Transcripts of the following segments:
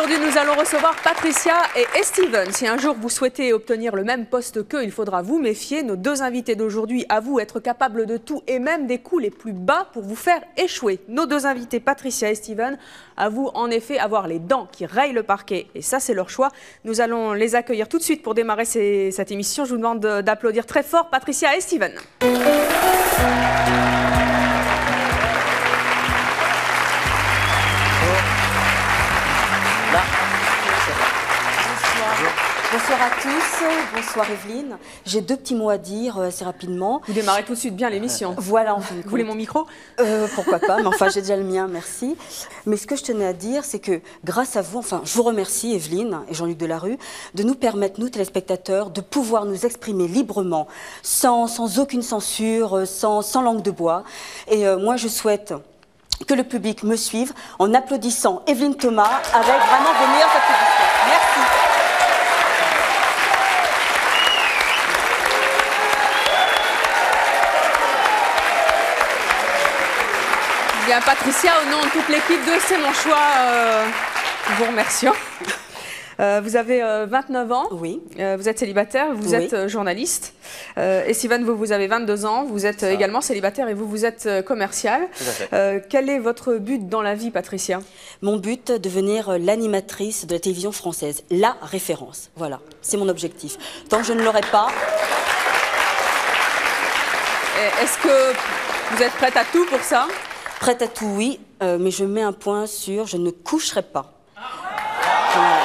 Aujourd'hui, nous allons recevoir Patricia et Steven. Si un jour vous souhaitez obtenir le même poste qu'eux, il faudra vous méfier. Nos deux invités d'aujourd'hui avouent être capables de tout et même des coups les plus bas pour vous faire échouer. Nos deux invités, Patricia et Steven, avouent en effet avoir les dents qui rayent le parquet. Et ça, c'est leur choix. Nous allons les accueillir tout de suite pour démarrer cette émission. Je vous demande d'applaudir très fort Patricia et Steven. Bonsoir à tous, bonsoir Evelyne. J'ai deux petits mots à dire assez rapidement. Vous démarrez tout de suite bien l'émission. Voilà, enfin. Vous voulez mon micro? Pourquoi pas, mais enfin j'ai déjà le mien, merci. Mais ce que je tenais à dire, c'est que grâce à vous, enfin je vous remercie Evelyne et Jean-Luc Delarue, de nous permettre, nous téléspectateurs, de pouvoir nous exprimer librement, sans aucune censure, sans langue de bois. Et moi je souhaite que le public me suive en applaudissant Evelyne Thomas avec vraiment vos meilleurs applaudissements. Merci. Bien, Patricia, au nom de toute l'équipe de C'est mon choix, nous vous remercions. Vous avez 29 ans, oui. Vous êtes célibataire, vous êtes journaliste. Et Steven, vous avez 22 ans, vous êtes également célibataire et vous êtes commercial. Quel est votre but dans la vie, Patricia? Mon but, devenir l'animatrice de la télévision française, la référence. Voilà, c'est mon objectif. Tant que je ne l'aurai pas... Est-ce que vous êtes prête à tout pour ça? Prête à tout, oui, mais je mets un point sur je ne coucherai pas. Voilà.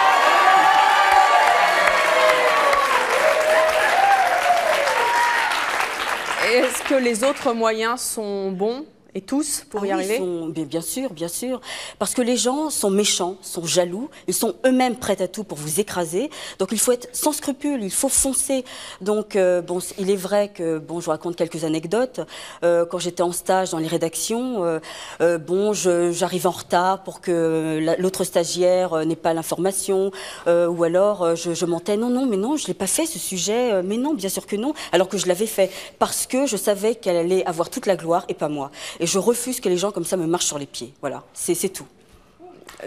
Est-ce que les autres moyens sont bons et tous pour y arriver? Bien sûr, bien sûr. Parce que les gens sont méchants, sont jaloux, ils sont eux-mêmes prêts à tout pour vous écraser. Donc il faut être sans scrupule, il faut foncer. Donc bon, il est vrai que, bon, je vous raconte quelques anecdotes. Quand j'étais en stage dans les rédactions, bon, j'arrive en retard pour que l'autre stagiaire n'ait pas l'information. Ou alors je mentais, non, mais non, je ne l'ai pas fait ce sujet. Mais non, bien sûr que non. Alors que je l'avais fait parce que je savais qu'elle allait avoir toute la gloire et pas moi. Et je refuse que les gens comme ça me marchent sur les pieds. Voilà, c'est tout.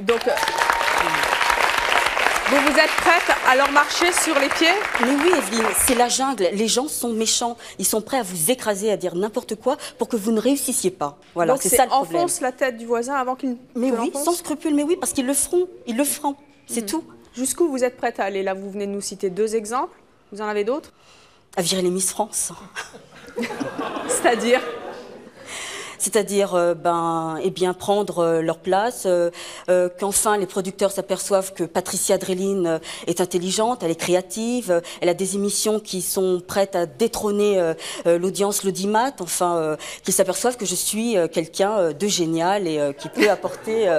Donc, vous êtes prête à leur marcher sur les pieds? Mais oui, Evelyne, c'est la jungle. Les gens sont méchants. Ils sont prêts à vous écraser, à dire n'importe quoi pour que vous ne réussissiez pas. Voilà, c'est ça le problème. Enfonce la tête du voisin avant qu'il... Mais oui, sans scrupule, mais oui, parce qu'ils le feront. Ils le feront. C'est tout. Jusqu'où vous êtes prête à aller? Là, vous venez de nous citer deux exemples. Vous en avez d'autres? À virer les Miss France. C'est-à-dire? C'est-à-dire eh bien, prendre leur place, qu'enfin les producteurs s'aperçoivent que Patricia Dreline est intelligente, elle est créative, elle a des émissions qui sont prêtes à détrôner l'audience l'audimat, enfin, qu'ils s'aperçoivent que je suis quelqu'un de génial et qui peut apporter...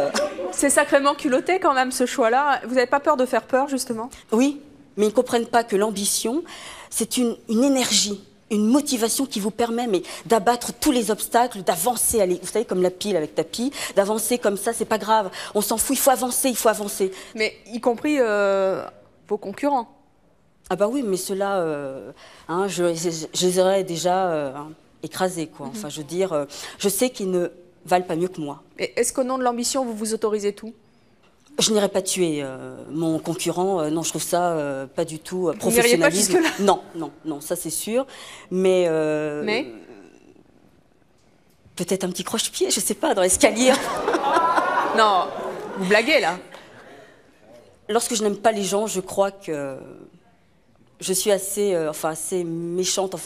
C'est sacrément culotté quand même ce choix-là. Vous n'avez pas peur de faire peur, justement? Oui, mais ils ne comprennent pas que l'ambition, c'est une énergie. Une motivation qui vous permet d'abattre tous les obstacles, d'avancer, vous savez, comme la pile avec tapis, d'avancer comme ça, c'est pas grave. On s'en fout, il faut avancer, il faut avancer. Mais y compris vos concurrents? Ah bah oui, mais ceux-là, je les aurais déjà écrasés, quoi. Enfin, je veux dire, je sais qu'ils ne valent pas mieux que moi. Et est-ce qu'au nom de l'ambition, vous vous autorisez tout? Je n'irai pas tuer mon concurrent, non, je trouve ça pas du tout professionnalisme. Vous n'iriez pas jusque-là? Non, ça c'est sûr. Mais peut-être un petit croche-pied, je sais pas, dans l'escalier. Non, vous blaguez là. Lorsque je n'aime pas les gens, je crois que je suis assez méchante,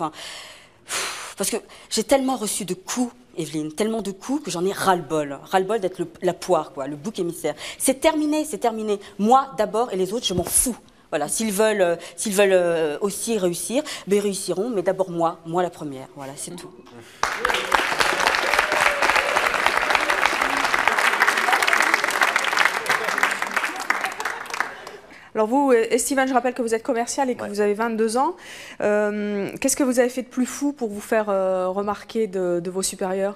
parce que j'ai tellement reçu de coups, Evelyne, tellement de coups que j'en ai ras-le-bol. Ras-le-bol d'être la poire, quoi, le bouc émissaire. C'est terminé, c'est terminé. Moi, d'abord, et les autres, je m'en fous. Voilà, s'ils veulent aussi réussir, ils réussiront, mais d'abord moi la première. Voilà, c'est tout. Alors vous, Steven, je rappelle que vous êtes commercial et que vous avez 22 ans. Qu'est-ce que vous avez fait de plus fou pour vous faire remarquer de vos supérieurs?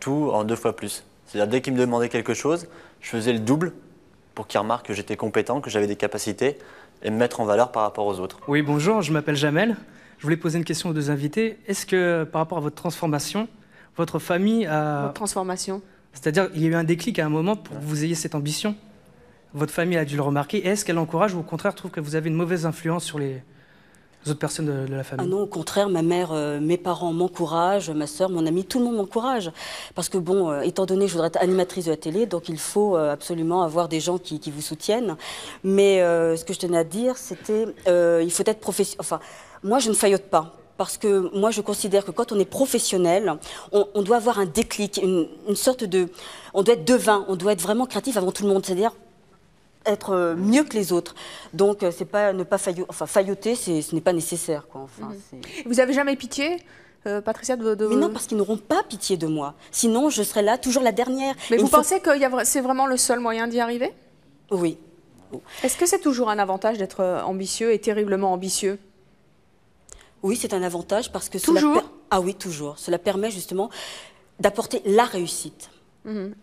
Tout en 2 fois plus. C'est-à-dire dès qu'ils me demandaient quelque chose, je faisais le double pour qu'ils remarquent que j'étais compétent, que j'avais des capacités et me mettre en valeur par rapport aux autres. Oui, bonjour, je m'appelle Jamel. Je voulais poser une question aux deux invités. Est-ce que par rapport à votre transformation, votre famille a... Votre transformation? C'est-à-dire il y a eu un déclic à un moment pour que vous ayez cette ambition votre famille a dû le remarquer. Est-ce qu'elle encourage ou au contraire trouve que vous avez une mauvaise influence sur les autres personnes de la famille? Ah non, au contraire, ma mère, mes parents m'encouragent, ma sœur, mon ami, tout le monde m'encourage. Parce que bon, étant donné que je voudrais être animatrice de la télé, donc il faut absolument avoir des gens qui vous soutiennent. Mais ce que je tenais à dire, c'était il faut être professionnel. Enfin, moi, je ne faillote pas. Parce que moi, je considère que quand on est professionnel, on doit avoir un déclic, une sorte de... On doit être devin, on doit être vraiment créatif avant tout le monde, c'est-à-dire être mieux que les autres. Donc, c'est pas ne pas failloter, ce n'est pas nécessaire, quoi. Enfin, Vous avez jamais pitié, Patricia, Mais non, parce qu'ils n'auront pas pitié de moi. Sinon, je serai là, toujours la dernière. Mais vous pensez que c'est vraiment le seul moyen d'y arriver? Oui. Est-ce que c'est toujours un avantage d'être ambitieux et terriblement ambitieux? Oui, c'est un avantage parce que toujours. Ah oui, toujours. Cela permet justement d'apporter la réussite.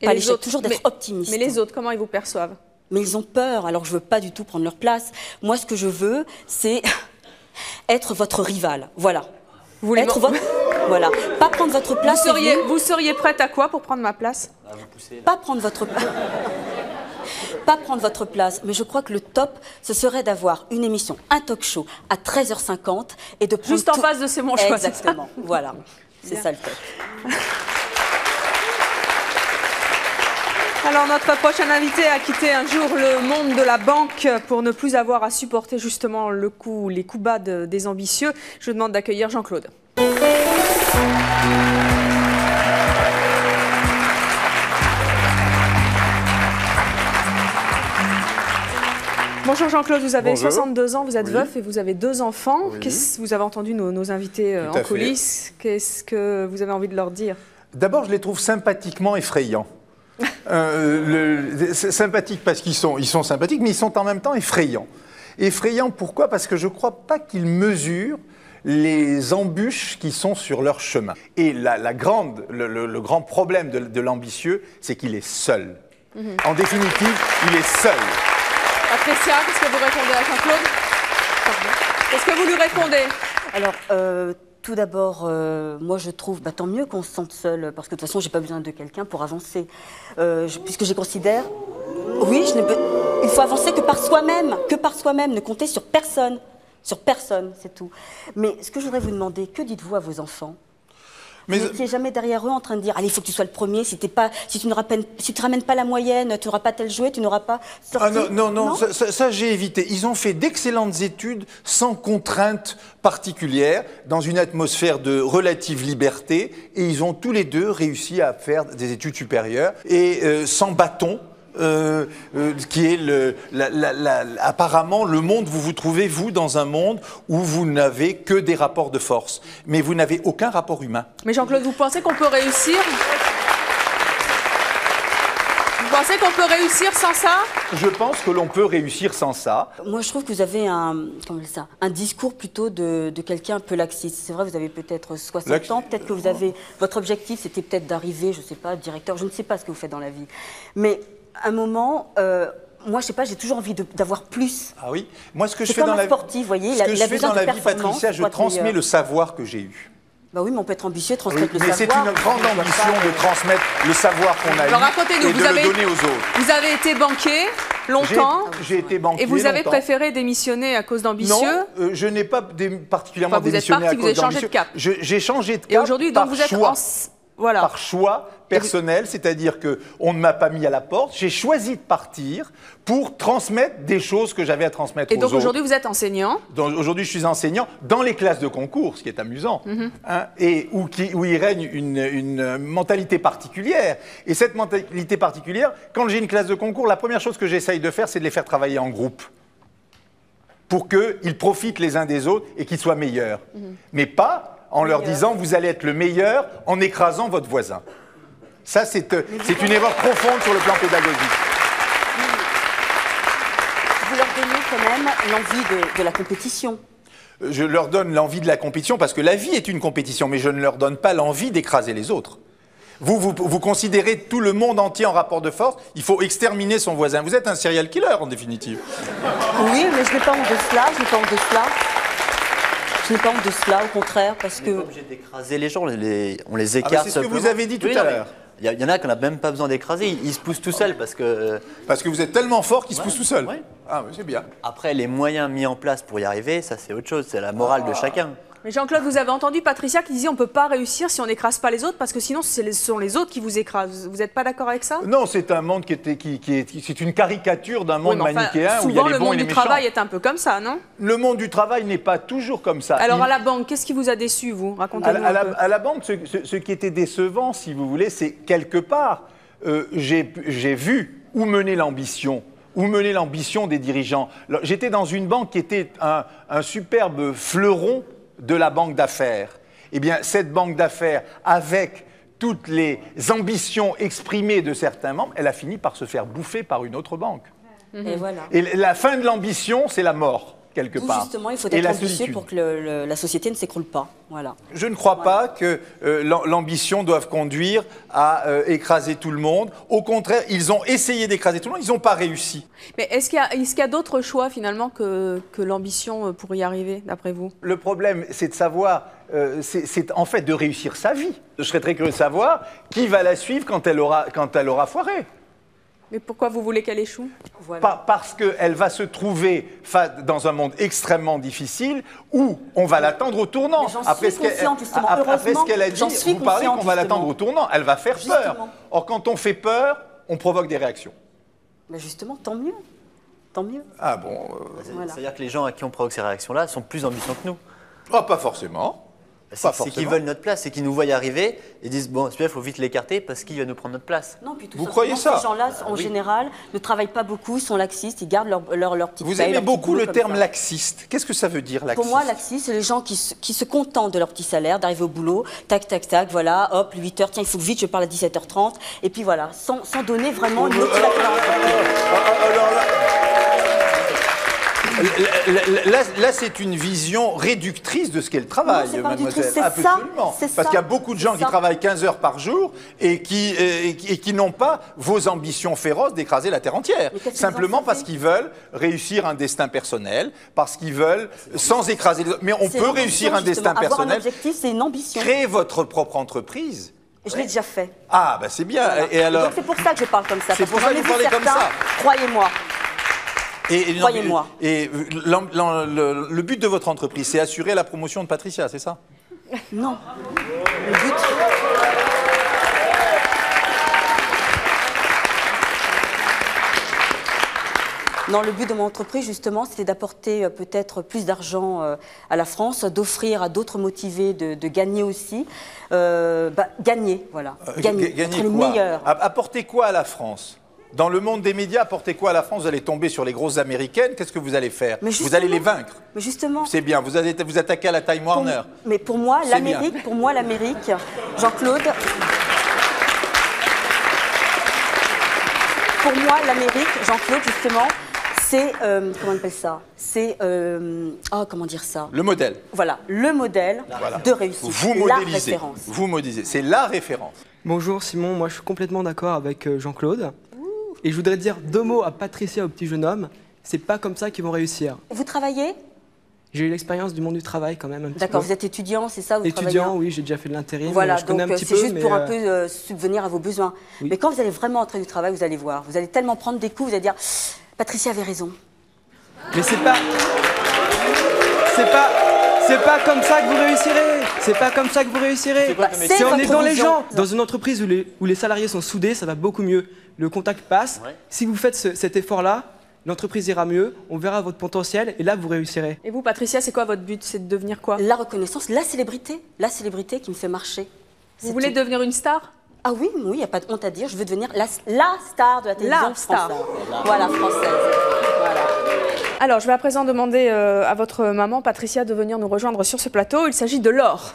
Et pas les autres, toujours d'être optimiste. Mais les autres, comment ils vous perçoivent? Mais ils ont peur, alors je ne veux pas du tout prendre leur place. Moi, ce que je veux, c'est être votre rival. Voilà. Vous voulez Voilà. Pas prendre votre place. Vous seriez prête à quoi pour prendre ma place? Pas prendre votre pas prendre votre place, mais je crois que le top, ce serait d'avoir une émission, un talk show à 13h50 et de prendre juste en face de C'est mon choix. Exactement, voilà, c'est ça le top. Alors notre prochain invité a quitté un jour le monde de la banque pour ne plus avoir à supporter justement les coups bas des ambitieux. Je vous demande d'accueillir Jean-Claude. Bonjour Jean-Claude, vous avez 62 ans, vous êtes veuf et vous avez 2 enfants. Vous avez entendu nos invités en coulisses. Qu'est-ce que vous avez envie de leur dire? D'abord, je les trouve sympathiquement effrayants. Sympathiques parce qu'ils sont sympathiques, mais ils sont en même temps effrayants. Effrayants pourquoi? Parce que je ne crois pas qu'ils mesurent les embûches qui sont sur leur chemin. Et le grand problème de l'ambitieux, c'est qu'il est seul. En définitive, il est seul. Patricia, qu'est-ce que vous répondez à Jean-Claude? Qu'est-ce que vous lui répondez? Alors, tout d'abord, moi je trouve, tant mieux qu'on se sente seul, parce que de toute façon, j'ai pas besoin de quelqu'un pour avancer. Puisque je considère, oui, il faut avancer que par soi-même, ne compter sur personne, c'est tout. Mais ce que je voudrais vous demander, que dites-vous à vos enfants? Vous n'étiez jamais derrière eux en train de dire « Allez, il faut que tu sois le premier, si tu ne ramènes pas la moyenne, tu n'auras pas tel jouet, tu n'auras pas sorti. » Ah non, ça j'ai évité. Ils ont fait d'excellentes études sans contraintes particulières, dans une atmosphère de relative liberté, et ils ont tous les deux réussi à faire des études supérieures, et sans bâton. Qui est apparemment le monde, vous vous trouvez, vous, dans un monde où vous n'avez que des rapports de force, mais vous n'avez aucun rapport humain. Mais Jean-Claude, vous pensez qu'on peut réussir? Vous pensez qu'on peut réussir sans ça? Je pense que l'on peut réussir sans ça. Moi, je trouve que vous avez un discours plutôt de quelqu'un un peu laxiste. C'est vrai, vous avez peut-être 60 ans, peut-être que vous avez... Votre objectif, c'était peut-être d'arriver, je ne sais pas, directeur, je ne sais pas ce que vous faites dans la vie. Mais à un moment... moi, je sais pas, j'ai toujours envie d'avoir plus. Ah oui. Moi, ce que je fais dans la vie, sportif, voyez, ce que je fais dans la vie, Patricia, je transmets le savoir que j'ai eu. Bah oui, mais on peut être ambitieux, transmettre le savoir. Mais c'est une grande ambition de transmettre le savoir qu'on a eu et de le donner aux autres. Vous avez été banquier longtemps. J'ai été banquier longtemps. Et vous avez préféré démissionner à cause d'ambitieux? Non, je n'ai pas particulièrement démissionné à cause d'ambitieux. J'ai changé de cap. Et aujourd'hui, donc, vous êtes par choix personnel, c'est-à-dire qu'on ne m'a pas mis à la porte, j'ai choisi de partir pour transmettre des choses que j'avais à transmettre aux autres. Et donc aujourd'hui, vous êtes enseignant? Aujourd'hui, je suis enseignant dans les classes de concours, ce qui est amusant, et où il règne une mentalité particulière. Et cette mentalité particulière, quand j'ai une classe de concours, la première chose que j'essaye de faire, c'est de les faire travailler en groupe, pour qu'ils profitent les uns des autres et qu'ils soient meilleurs. Mais pas en leur disant « vous allez être le meilleur en écrasant votre voisin ». Ça, c'est une erreur profonde sur le plan pédagogique. Vous leur donnez quand même l'envie de la compétition. Je leur donne l'envie de la compétition parce que la vie est une compétition, mais je ne leur donne pas l'envie d'écraser les autres. Vous considérez tout le monde entier en rapport de force, il faut exterminer son voisin. Vous êtes un serial killer, en définitive. Oui, mais je n'ai pas honte de cela, je n'ai pas honte de cela. Je n'ai pas honte de cela, au contraire, parce que... On n'est pas obligé d'écraser les gens, on les écarte. C'est ce que vous avez dit tout à l'heure. Il y en a qu'on n'a même pas besoin d'écraser, ils se poussent tout seuls parce que... Parce que vous êtes tellement fort qu'ils se poussent tout seuls. Ouais. Ah, mais c'est bien. Après, les moyens mis en place pour y arriver, ça c'est autre chose, c'est la morale de chacun. Mais Jean-Claude, vous avez entendu Patricia qui disait on ne peut pas réussir si on n'écrase pas les autres parce que sinon ce sont les autres qui vous écrasent. Vous n'êtes pas d'accord avec ça? Non, c'est un monde c'est une caricature d'un monde Oui, mais enfin, manichéen où il y a souvent les le bons et monde les du méchants. travail est un peu comme ça, non? Le monde du travail n'est pas toujours comme ça. Alors à la banque, qu'est-ce qui vous a déçu, vous? Racontez-nous un peu. À la banque, ce qui était décevant, si vous voulez, c'est quelque part, j'ai vu où menait l'ambition. Où menait l'ambition des dirigeants. J'étais dans une banque qui était un superbe fleuron de la banque d'affaires. Eh bien, cette banque d'affaires, avec toutes les ambitions exprimées de certains membres, elle a fini par se faire bouffer par une autre banque. Et voilà. Et la fin de l'ambition, c'est la mort, quelque D'où, part. justement, il faut Et être la ambitieux solitude. pour que la société ne s'écroule pas. Voilà. Je ne crois pas que l'ambition doive conduire à écraser tout le monde. Au contraire, ils ont essayé d'écraser tout le monde, ils n'ont pas réussi. Mais est-ce qu'il y a d'autres choix finalement que l'ambition pour y arriver, d'après vous? Le problème, c'est de savoir, c'est en fait de réussir sa vie. Je serais très curieux de savoir qui va la suivre quand elle aura foiré. Mais pourquoi vous voulez qu'elle échoue? Voilà. Parce qu'elle va se trouver dans un monde extrêmement difficile où on va l'attendre au tournant. Mais j'en suis consciente, justement. Après ce Heureusement, qu'elle a dit, j'en suis vous parlez consciente, qu'on va l'attendre justement. au tournant. Elle va faire peur. Justement. Or, quand on fait peur, on provoque des réactions. Mais justement, tant mieux. Tant mieux. Ah bon Voilà. C'est-à-dire que les gens à qui on provoque ces réactions-là sont plus ambitieux que nous. Pas forcément. C'est qu'ils veulent notre place, c'est qu'ils nous voient y arriver et disent bon, celui-là, il faut vite l'écarter parce qu'il va nous prendre notre place. Non, puis tout Vous simplement, croyez ça? Ces gens-là, en général, ne travaillent pas beaucoup, sont laxistes, ils gardent leur petite Vous paye, aimez leur petit beaucoup boulot le comme terme ça. laxiste. Qu'est-ce que ça veut dire, laxiste? Pour moi, laxiste, c'est les gens qui se contentent de leur petit salaire, d'arriver au boulot, tac, tac, tac, voilà, hop, 8h, tiens, il faut que vite, je parle à 17h30, et puis voilà, sans donner vraiment une motivation à l'entreprise. Alors là, c'est une vision réductrice de ce qu'est le travail, Non, c'est pas mademoiselle. réductrice, c'est ça, Absolument. c'est Parce ça. qu'il y a beaucoup de gens C'est qui ça. travaillent 15 heures par jour et qui n'ont pas vos ambitions féroces d'écraser la terre entière. Mais qu'est-ce que Simplement vous en parce savez qu'ils veulent réussir un destin personnel, parce qu'ils veulent, sans écraser les autres. Mais on C'est peut une réussir ambition, un destin justement. Avoir un personnel. objectif, c'est une ambition. Créer votre propre entreprise. Et je l'ai déjà fait. Ah, bah c'est bien. Voilà. Et alors donc c'est pour ça que je parle comme ça. C'est parce pour que ça j'en que ai vous vu parlez comme certains, ça. Croyez-moi. Croyez-moi. Croyez-moi. Et le but de votre entreprise, c'est assurer la promotion de Patricia, c'est ça? Non. Le but. Non, le but de mon entreprise, justement, c'était d'apporter peut-être plus d'argent à la France, d'offrir à d'autres motivés de gagner aussi. Gagner, voilà. Gagner, être les quoi? meilleurs. Apporter quoi à la France? Dans le monde des médias, apporter quoi à la France? Vous allez tomber sur les grosses américaines, qu'est-ce que vous allez faire? Mais Vous allez les vaincre. Mais justement. C'est bien, vous allez vous attaquer à la Time Warner. Mais pour moi, C'est l'Amérique, Jean-Claude. Pour moi, l'Amérique, Jean-Claude, justement, c'est comment on appelle ça? C'est comment dire ça? Le modèle. Voilà, le modèle de réussite. Vous la modélisez. référence. Vous modélisez. C'est la référence. Bonjour Simon, moi je suis complètement d'accord avec Jean-Claude. Et je voudrais dire 2 mots à Patricia, au petit jeune homme. C'est pas comme ça qu'ils vont réussir. Vous travaillez? J'ai eu l'expérience du monde du travail quand même un petit D'accord, peu. vous êtes étudiant, c'est ça? Vous Étudiant, travaillez oui, j'ai déjà fait de l'intérim. Voilà, je connais donc un petit c'est peu, juste mais, pour un peu subvenir à vos besoins. oui. Mais quand vous allez vraiment entrer du travail, vous allez voir. Vous allez tellement prendre des coups, vous allez dire Patricia avait raison. Mais c'est pas comme ça que vous réussirez. C'est pas comme ça que vous réussirez. Bah, c'est Si on est votre dans les vision. gens, dans une entreprise où les salariés sont soudés, ça va beaucoup mieux. Le contact passe. Ouais. Si vous faites cet effort-là, l'entreprise ira mieux, on verra votre potentiel et là vous réussirez. Et vous, Patricia, c'est quoi votre but? C'est de devenir quoi? La reconnaissance, la célébrité qui me fait marcher. Vous C'est voulez tout. devenir une star? Ah oui, il n'y a pas de honte à dire, je veux devenir la star de la télévision La star. française. Voilà, française. Voilà. Alors, je vais à présent demander à votre maman, Patricia, de venir nous rejoindre sur ce plateau. Il s'agit de l'or.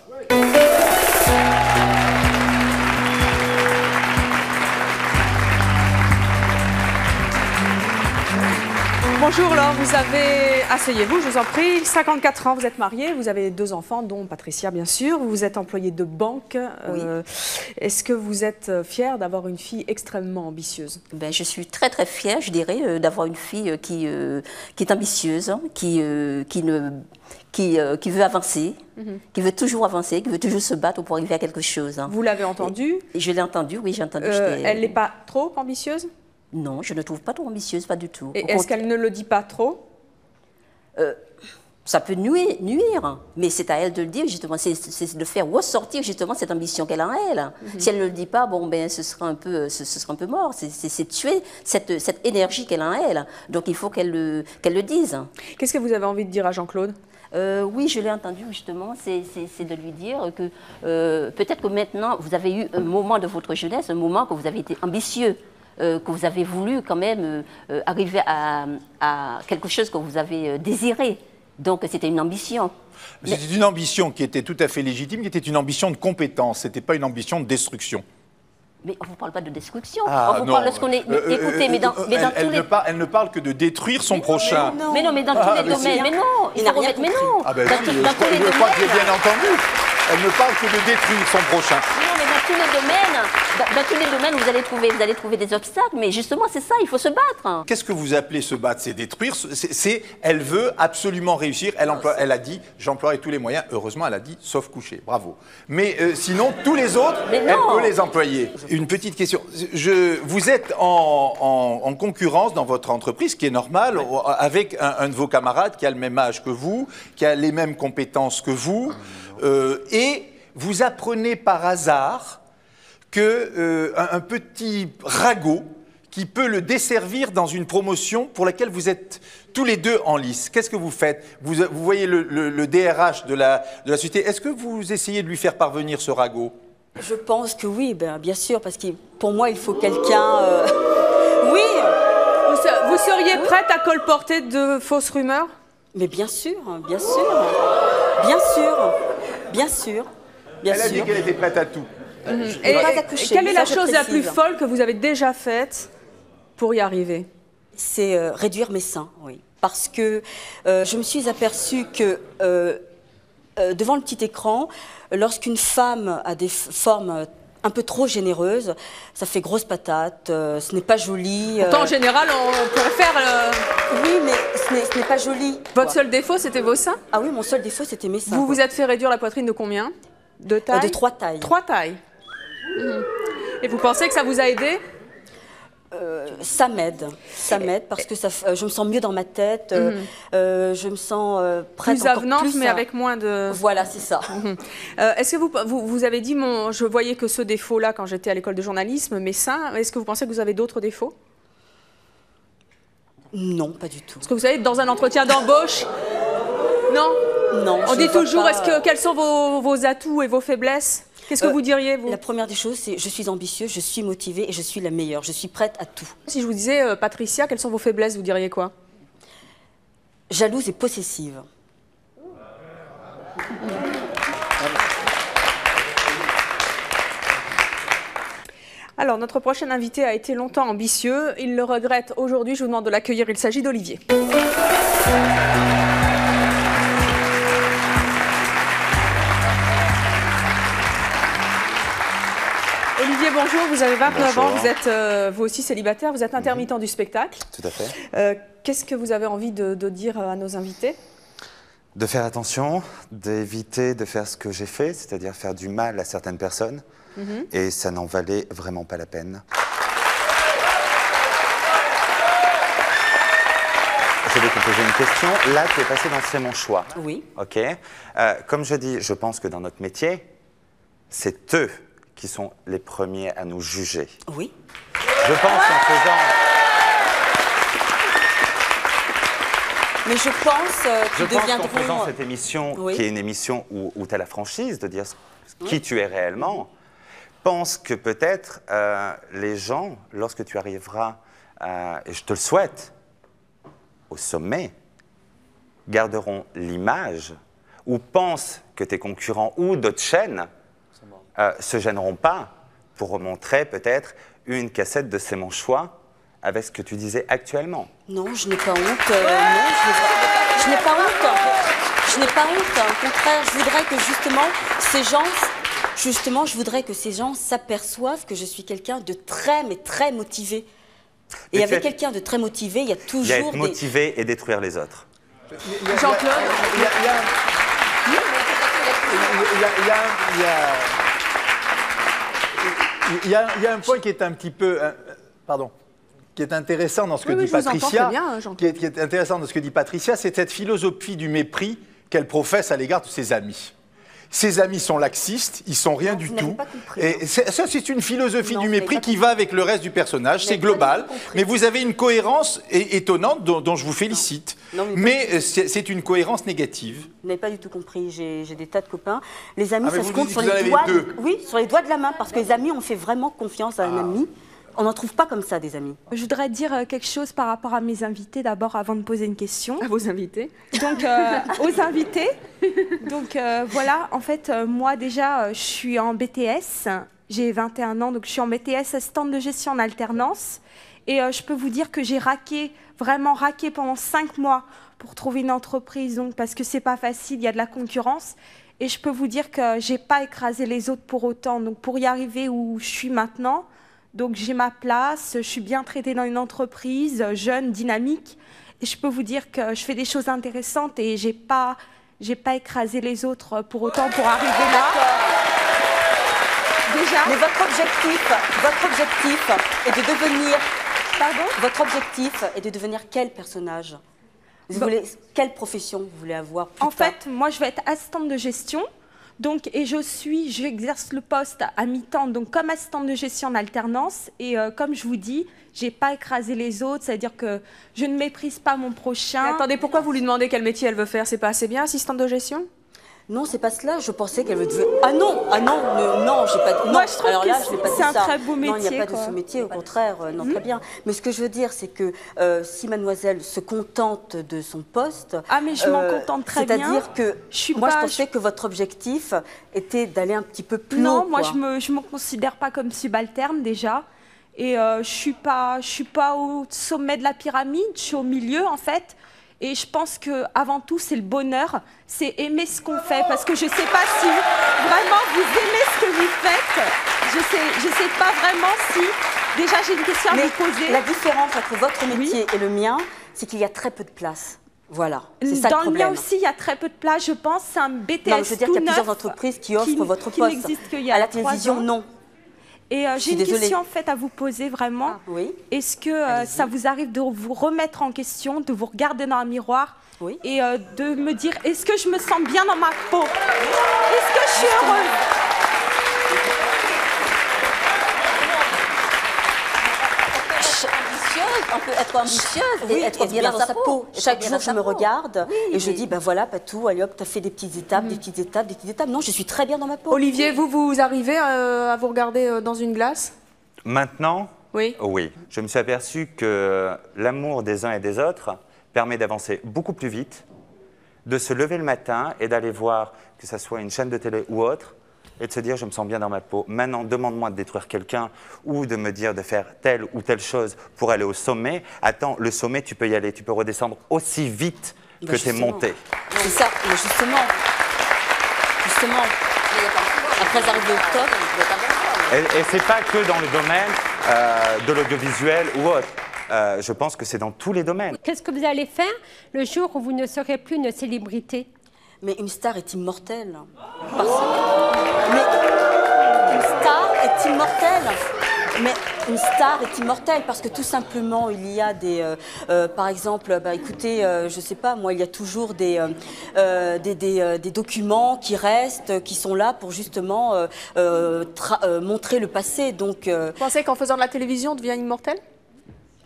Bonjour Laure, vous avez, asseyez-vous, je vous en prie, 54 ans, vous êtes mariée, vous avez 2 enfants, dont Patricia bien sûr, vous êtes employée de banque. Oui. Est-ce que vous êtes fière d'avoir une fille extrêmement ambitieuse? Ben, je suis très très fière, je dirais, d'avoir une fille qui est ambitieuse, hein, qui veut avancer, qui veut toujours avancer, qui veut toujours se battre pour arriver à quelque chose. Hein. Vous l'avez entendu? Et je l'ai entendu, oui, j'ai entendu. Elle n'est pas trop ambitieuse? Non, je ne trouve pas trop ambitieuse, pas du tout. Et est-ce qu'elle ne le dit pas trop? Ça peut nuire, mais c'est à elle de le dire, justement, c'est de faire ressortir justement cette ambition qu'elle a en elle. Si elle ne le dit pas, bon, ben, ce sera un peu mort, c'est tuer cette énergie qu'elle a en elle. Donc il faut qu'elle le dise. Qu'est-ce que vous avez envie de dire à Jean-Claude? Oui, je l'ai entendu justement, c'est de lui dire que peut-être que maintenant, vous avez eu un moment de votre jeunesse, un moment que vous avez été ambitieux, que vous avez voulu quand même arriver à quelque chose que vous avez désiré. Donc c'était une ambition. C'était une ambition qui était tout à fait légitime, qui était une ambition de compétence, ce n'était pas une ambition de destruction. Mais on ne vous parle pas de destruction. Ah, on vous non. parle lorsqu'on est. Écoutez, mais dans tous les. Elle ne parle que de détruire son prochain. Mais non, mais dans tous les domaines. Mais non, il faut remettre. Mais non. Ah ben Dans si, tous les je crois que j'ai domaines. bien entendu. Elle ne parle que de détruire son prochain. Non, mais dans tous les domaines, vous allez trouver des obstacles. Mais justement, c'est ça, il faut se battre. Qu'est-ce que vous appelez se battre? C'est détruire. Elle veut absolument réussir. Elle a dit, j'emploierai tous les moyens. Heureusement, elle a dit, sauf coucher. Bravo. Mais sinon, tous les autres, elle peut les employer. Une petite question. Vous êtes en concurrence dans votre entreprise, ce qui est normal, avec un de vos camarades qui a le même âge que vous, qui a les mêmes compétences que vous, et vous apprenez par hasard qu'un petit ragot qui peut le desservir dans une promotion pour laquelle vous êtes tous les deux en lice. Qu'est-ce que vous faites? Vous voyez le DRH de la société. Est-ce que vous essayez de lui faire parvenir ce ragot? Je pense que oui, bien sûr, parce que pour moi, il faut quelqu'un... Oui. Vous seriez prête à colporter de fausses rumeurs? Mais bien sûr, bien sûr. Bien sûr. Bien sûr. Bien Elle a dit sûr. qu'elle était prête à tout. Et pas accoucher, quelle est la ça, je chose la plus précise. folle que vous avez déjà faite pour y arriver? C'est réduire mes seins, oui. Parce que je me suis aperçue que devant le petit écran, lorsqu'une femme a des formes un peu trop généreuses, ça fait grosse patate, ce n'est pas joli. Pourtant, en général, on pourrait faire... Oui, mais ce n'est pas joli. Votre seul défaut, c'était vos seins? Ah oui, mon seul défaut, c'était mes seins. Vous vous êtes fait réduire la poitrine de combien? De taille? De 3 tailles. 3 tailles. Et vous pensez que ça vous a aidé? Ça m'aide parce que je me sens mieux dans ma tête, je me sens prête Plus encore avenante, plus mais à- avec moins de... Voilà, c'est ça. Est-ce que vous avez dit, je voyais que ce défaut-là quand j'étais à l'école de journalisme, mes seins, est-ce que vous pensez que vous avez d'autres défauts? Non, pas du tout. Parce que vous savez, dans un entretien d'embauche, non? Non, On je dit ne vois toujours, pas, quels sont vos atouts et vos faiblesses? Qu'est-ce que vous diriez, vous? La première des choses, c'est je suis ambitieuse, je suis motivée et je suis la meilleure. Je suis prête à tout. Si je vous disais, Patricia, quelles sont vos faiblesses, vous diriez quoi? Jalouse et possessive. Alors, notre prochain invité a été longtemps ambitieux. Il le regrette aujourd'hui. Je vous demande de l'accueillir. Il s'agit d'Olivier. Olivier, bonjour. Vous avez 29 ans. Vous êtes vous aussi célibataire. Vous êtes intermittent du spectacle. Tout à fait. Qu'est-ce que vous avez envie de dire à nos invités? De faire attention, d'éviter de faire ce que j'ai fait, c'est-à-dire faire du mal à certaines personnes. Et ça n'en valait vraiment pas la peine. Je vais te poser une question. Là, tu es passé dans C'est mon choix. Oui. OK. Comme je dis, je pense que dans notre métier, c'est eux qui sont les premiers à nous juger. Oui. Je pense qu'en faisant... Mais je pense Je qu'ils pense qu'en deviendront... faisant cette émission, Oui. qui est une émission où tu as la franchise de dire qui tu es réellement, pense que peut-être les gens, lorsque tu arriveras, et je te le souhaite, au sommet, garderont l'image ou pensent que tes concurrents ou d'autres chaînes se gêneront pas pour remontrer peut-être une cassette de C'est mon choix avec ce que tu disais actuellement. Non, je n'ai pas honte. Non, je n'ai pas honte. Je n'ai pas honte. Au contraire, je voudrais que je voudrais que ces gens s'aperçoivent que je suis quelqu'un de très, mais très motivé. Et avec quelqu'un de très motivé, il y a toujours Il y a être motivé et détruire les autres. Jean-Claude. Il y a un point qui est un petit peu, pardon, qui est intéressant dans ce que dit Patricia. Qui est intéressant dans ce que dit Patricia, c'est cette philosophie du mépris qu'elle professe à l'égard de ses amis. Ses amis sont laxistes, ils sont rien du tout. Et ça, c'est une philosophie du mépris qui va avec le reste du personnage. C'est global, mais vous avez une cohérence étonnante dont je vous félicite. Mais c'est une cohérence négative. Vous n'avez pas du tout compris. J'ai des tas de copains. Les amis, ça se compte sur les doigts. Oui, sur les doigts de la main, parce que les amis, on fait vraiment confiance à un ami. On n'en trouve pas comme ça, des amis. Je voudrais dire quelque chose par rapport à mes invités, d'abord, avant de poser une question. À vos invités. Donc, aux invités. Donc, voilà, en fait, moi, déjà, je suis en BTS. J'ai 21 ans, donc je suis en BTS, assistante de gestion en alternance. Et je peux vous dire que j'ai vraiment raqué pendant 5 mois pour trouver une entreprise, donc, parce que c'est pas facile, il y a de la concurrence. Et je peux vous dire que j'ai pas écrasé les autres pour autant. Donc, pour y arriver où je suis maintenant, donc j'ai ma place, je suis bien traitée dans une entreprise, jeune, dynamique. Et je peux vous dire que je fais des choses intéressantes et j'ai pas écrasé les autres pour autant pour arriver là. Déjà. Mais votre objectif est de devenir... Pardon ? Votre objectif est de devenir quel personnage ? Quelle profession vous voulez avoir plus tard ? En fait, moi je vais être assistante de gestion. Donc, et j'exerce le poste à mi-temps, donc comme assistante de gestion en alternance. Et comme je vous dis, j'ai pas écrasé les autres, c'est-à-dire que je ne méprise pas mon prochain. Mais attendez, pourquoi vous lui demandez quel métier elle veut faire? C'est pas assez bien, assistante de gestion? Non, c'est pas cela. Je pensais qu'elle veut devenir... non, j'ai pas... Non, moi, je trouve alors là, que c'est un très beau métier. Non, il n'y a pas de ce métier, au contraire, non, très bien. Mais ce que je veux dire, c'est que si mademoiselle se contente de son poste... Ah, mais je m'en contente très bien. C'est-à-dire que je pensais que votre objectif était d'aller un petit peu plus haut. Non, moi, je me considère pas comme subalterne, déjà. Et je suis pas au sommet de la pyramide, je suis au milieu, en fait. Et je pense qu'avant tout, c'est le bonheur, c'est aimer ce qu'on fait. Parce que je ne sais pas si vraiment vous aimez ce que vous faites. Je sais pas vraiment si... Déjà, j'ai une question à vous poser. La différence entre votre métier et le mien, c'est qu'il y a très peu de place. Voilà, c'est ça le problème. Dans le mien aussi, il y a très peu de place, je pense. C'est un BTS non, je veux dire qu'il y a plusieurs entreprises qui offrent votre poste. À la télévision, non. Et j'ai une question en fait à vous poser vraiment. Ah, oui. Est-ce que ça vous arrive de vous remettre en question, de vous regarder dans un miroir et de me dire est-ce que je me sens bien dans ma peau? Est-ce que je suis heureuse? On peut être ambitieuse et être bien dans sa peau. Chaque jour, je me regarde et je dis, ben voilà, Patou, allez hop, t'as fait des petites étapes, des petites étapes, des petites étapes. Non, je suis très bien dans ma peau. Olivier, vous arrivez à vous regarder dans une glace? Maintenant, oui. Je me suis aperçu que l'amour des uns et des autres permet d'avancer beaucoup plus vite, de se lever le matin et d'aller voir, que ce soit une chaîne de télé ou autre, et de se dire je me sens bien dans ma peau. Maintenant, demande-moi de détruire quelqu'un ou de me dire de faire telle ou telle chose pour aller au sommet. Attends, le sommet, tu peux y aller, tu peux redescendre aussi vite que tu es monté. C'est ça, mais justement, après arriver au top. Et c'est pas que dans le domaine de l'audiovisuel ou autre. Je pense que c'est dans tous les domaines. Qu'est-ce que vous allez faire le jour où vous ne serez plus une célébrité? Mais une star est immortelle. Mais une star est immortelle. Mais une star est immortelle parce que tout simplement, il y a des... par exemple, écoutez, je sais pas, moi, il y a toujours des documents qui restent, qui sont là pour justement montrer le passé. Donc, vous pensez qu'en faisant de la télévision, on devient immortel?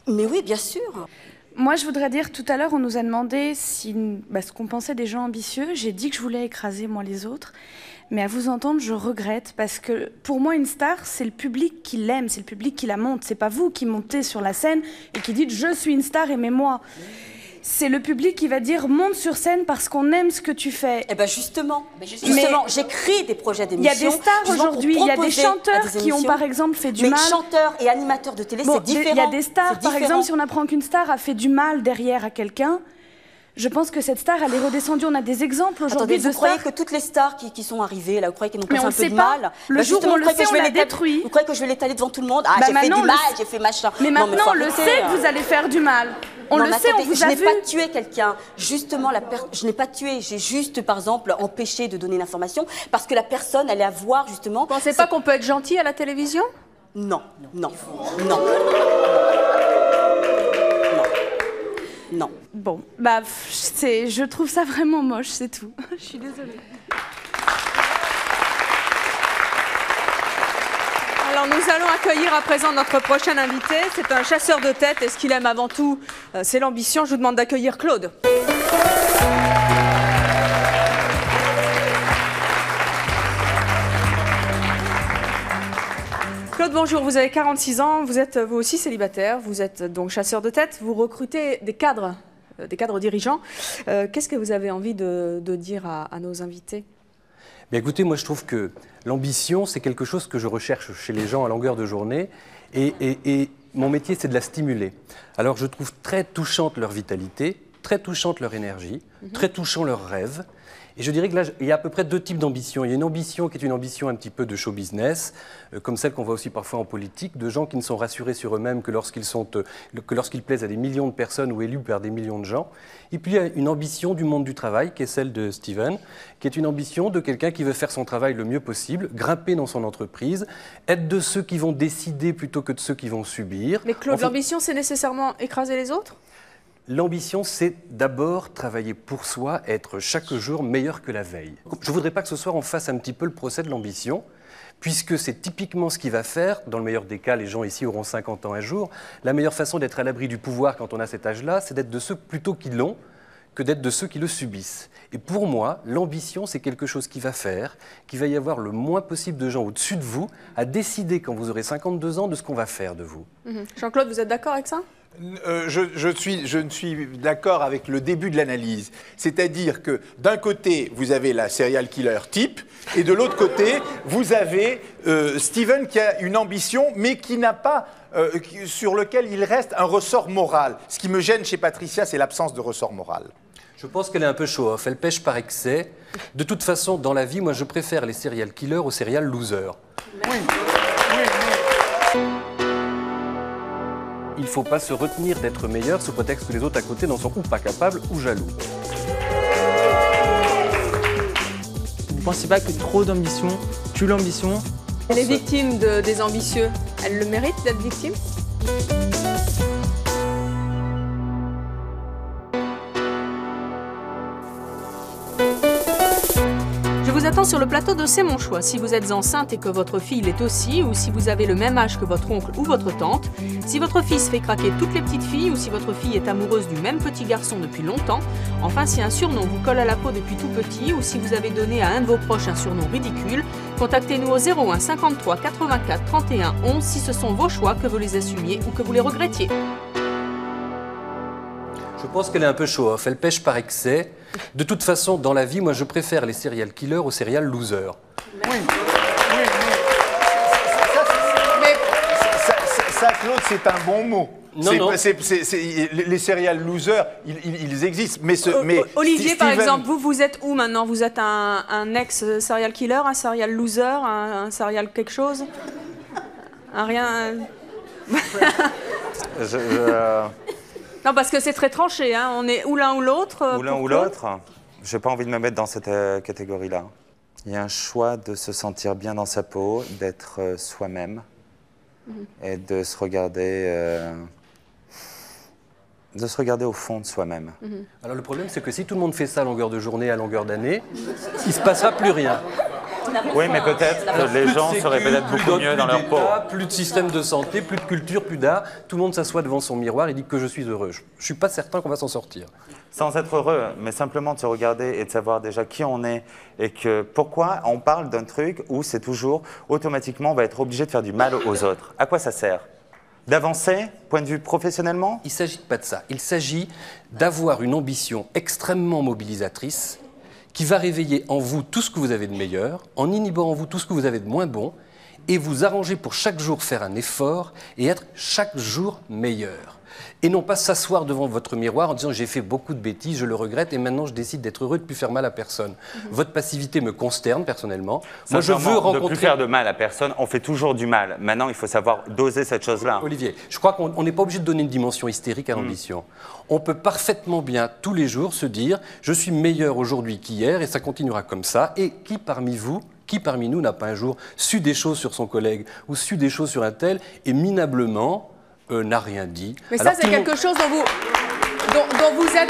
Mais oui, bien sûr. Moi, je voudrais dire, tout à l'heure, on nous a demandé ce qu'on pensait des gens ambitieux. J'ai dit que je voulais écraser, moi, les autres. Mais à vous entendre, je regrette, parce que pour moi, une star, c'est le public qui l'aime, c'est le public qui la monte. C'est pas vous qui montez sur la scène et qui dites « je suis une star, aimez-moi ». c'est le public qui va dire monte sur scène parce qu'on aime ce que tu fais. Eh bien justement, j'écris des projets Il y d'émissions. a des stars aujourd'hui, il y a des chanteurs qui ont par exemple fait du mal. Mais chanteurs et animateurs de télé, c'est différent. Il y a des stars, par exemple, si on apprend qu'une star a fait du mal derrière à quelqu'un, je pense que cette star, elle est redescendue. On a des exemples aujourd'hui de stars. Vous croyez que toutes les stars qui sont arrivées, là, vous croyez qu'elles n'ont pas fait un peu de mal? Le jour où on le sait, on l'a détruit. Vous croyez que je vais l'étaler devant tout le monde? Ah, j'ai fait du mal, j'ai fait machin. Mais maintenant, on le sait que vous allez faire du mal. On le sait, on vous a vu. Je n'ai pas tué quelqu'un. Justement, je n'ai pas tué. J'ai juste, par exemple, empêché de donner l'information parce que la personne allait avoir, justement... Vous ne pensez pas qu'on peut être gentil à la télévision? Non, non, non. Non. Bon, bah, je trouve ça vraiment moche, c'est tout. Je suis désolée. Alors nous allons accueillir à présent notre prochain invité. C'est un chasseur de tête et ce qu'il aime avant tout, c'est l'ambition. Je vous demande d'accueillir Claude. Claude, bonjour, vous avez 46 ans, vous êtes vous aussi célibataire, vous êtes donc chasseur de tête, vous recrutez des cadres dirigeants. Qu'est-ce que vous avez envie de dire à nos invités? Bien, écoutez, moi je trouve que l'ambition, c'est quelque chose que je recherche chez les gens à longueur de journée et mon métier, c'est de la stimuler. Alors je trouve très touchante leur vitalité, très touchante leur énergie, très touchant leurs rêves. Et je dirais que là, il y a à peu près deux types d'ambition. Il y a une ambition qui est une ambition un petit peu de show business, comme celle qu'on voit aussi parfois en politique, de gens qui ne sont rassurés sur eux-mêmes que lorsqu'ils plaisent à des millions de personnes ou élus par des millions de gens. Et puis il y a une ambition du monde du travail, qui est celle de Steven, qui est une ambition de quelqu'un qui veut faire son travail le mieux possible, grimper dans son entreprise, être de ceux qui vont décider plutôt que de ceux qui vont subir. Mais Claude, l'ambition, c'est nécessairement écraser les autres? L'ambition, c'est d'abord travailler pour soi, être chaque jour meilleur que la veille. Je ne voudrais pas que ce soir on fasse un petit peu le procès de l'ambition, puisque c'est typiquement ce qui va faire, dans le meilleur des cas, les gens ici auront 50 ans un jour, la meilleure façon d'être à l'abri du pouvoir quand on a cet âge-là, c'est d'être de ceux plutôt qui l'ont, que d'être de ceux qui le subissent. Et pour moi, l'ambition, c'est quelque chose qui va faire qu'il va y avoir le moins possible de gens au-dessus de vous à décider, quand vous aurez 52 ans, de ce qu'on va faire de vous. Jean-Claude, vous êtes d'accord avec ça? Je ne suis d'accord avec le début de l'analyse. C'est-à-dire que d'un côté, vous avez la serial killer type, et de l'autre côté, vous avez Steven qui a une ambition, mais qui n'a pas, sur lequel il reste un ressort moral. Ce qui me gêne chez Patricia, c'est l'absence de ressort moral. Je pense qu'elle est un peu show-off, elle pêche par excès. De toute façon, dans la vie, moi je préfère les serial killers aux serial losers. Oui. Il ne faut pas se retenir d'être meilleur sous prétexte que les autres à côté n'en sont ou pas capables ou jaloux. Vous ne pensez pas que trop d'ambition tue l'ambition? Les victimes des ambitieux, elles le méritent d'être victimes? Je vous attends sur le plateau de C'est mon choix. Si vous êtes enceinte et que votre fille l'est aussi, ou si vous avez le même âge que votre oncle ou votre tante, si votre fils fait craquer toutes les petites filles, ou si votre fille est amoureuse du même petit garçon depuis longtemps, enfin si un surnom vous colle à la peau depuis tout petit, ou si vous avez donné à un de vos proches un surnom ridicule, contactez-nous au 01 53 84 31 11 si ce sont vos choix, que vous les assumiez ou que vous les regrettiez. Je pense qu'elle est un peu show-off, elle pêche par excès. De toute façon, dans la vie, moi je préfère les serial killers aux serial losers. Oui. Mais ça, Claude, c'est un bon mot. Non. Les serial losers, ils existent. Mais Olivier, par exemple, vous êtes où maintenant? Vous êtes un ex-serial killer, un serial loser, un serial quelque chose? Un rien... Non, parce que c'est très tranché, hein. On est ou l'un ou l'autre. Ou l'un ou l'autre. Je n'ai pas envie de me mettre dans cette catégorie-là. Il y a un choix de se sentir bien dans sa peau, d'être soi-même et de se regarder au fond de soi-même. Alors le problème, c'est que si tout le monde fait ça à longueur de journée, à longueur d'année, il ne se passera plus rien. Oui, mais peut-être que les gens seraient peut-être beaucoup mieux dans leur peau. Plus de système de santé, plus de culture, plus d'art. Tout le monde s'assoit devant son miroir et dit que je suis heureux. Je ne suis pas certain qu'on va s'en sortir. Sans être heureux, mais simplement de se regarder et de savoir déjà qui on est et que pourquoi on parle d'un truc où c'est toujours automatiquement on va être obligé de faire du mal aux autres. À quoi ça sert? D'avancer, point de vue professionnellement? Il ne s'agit pas de ça. Il s'agit d'avoir une ambition extrêmement mobilisatrice qui va réveiller en vous tout ce que vous avez de meilleur, en inhibant en vous tout ce que vous avez de moins bon, et vous arranger pour chaque jour faire un effort et être chaque jour meilleur. Et non pas s'asseoir devant votre miroir en disant « j'ai fait beaucoup de bêtises, je le regrette et maintenant je décide d'être heureux, de ne plus faire mal à personne ». Votre passivité me consterne personnellement. Moi, je veux rencontrer... De plus faire de mal à personne, on fait toujours du mal. Maintenant, il faut savoir doser cette chose-là. Olivier, je crois qu'on n'est pas obligé de donner une dimension hystérique à l'ambition. On peut parfaitement bien, tous les jours, se dire « je suis meilleur aujourd'hui qu'hier et ça continuera comme ça ». Et qui parmi vous, qui parmi nous n'a pas un jour su des choses sur son collègue ou su des choses sur un tel et minablement n'a rien dit. Mais ça, c'est quelque chose dont vous êtes,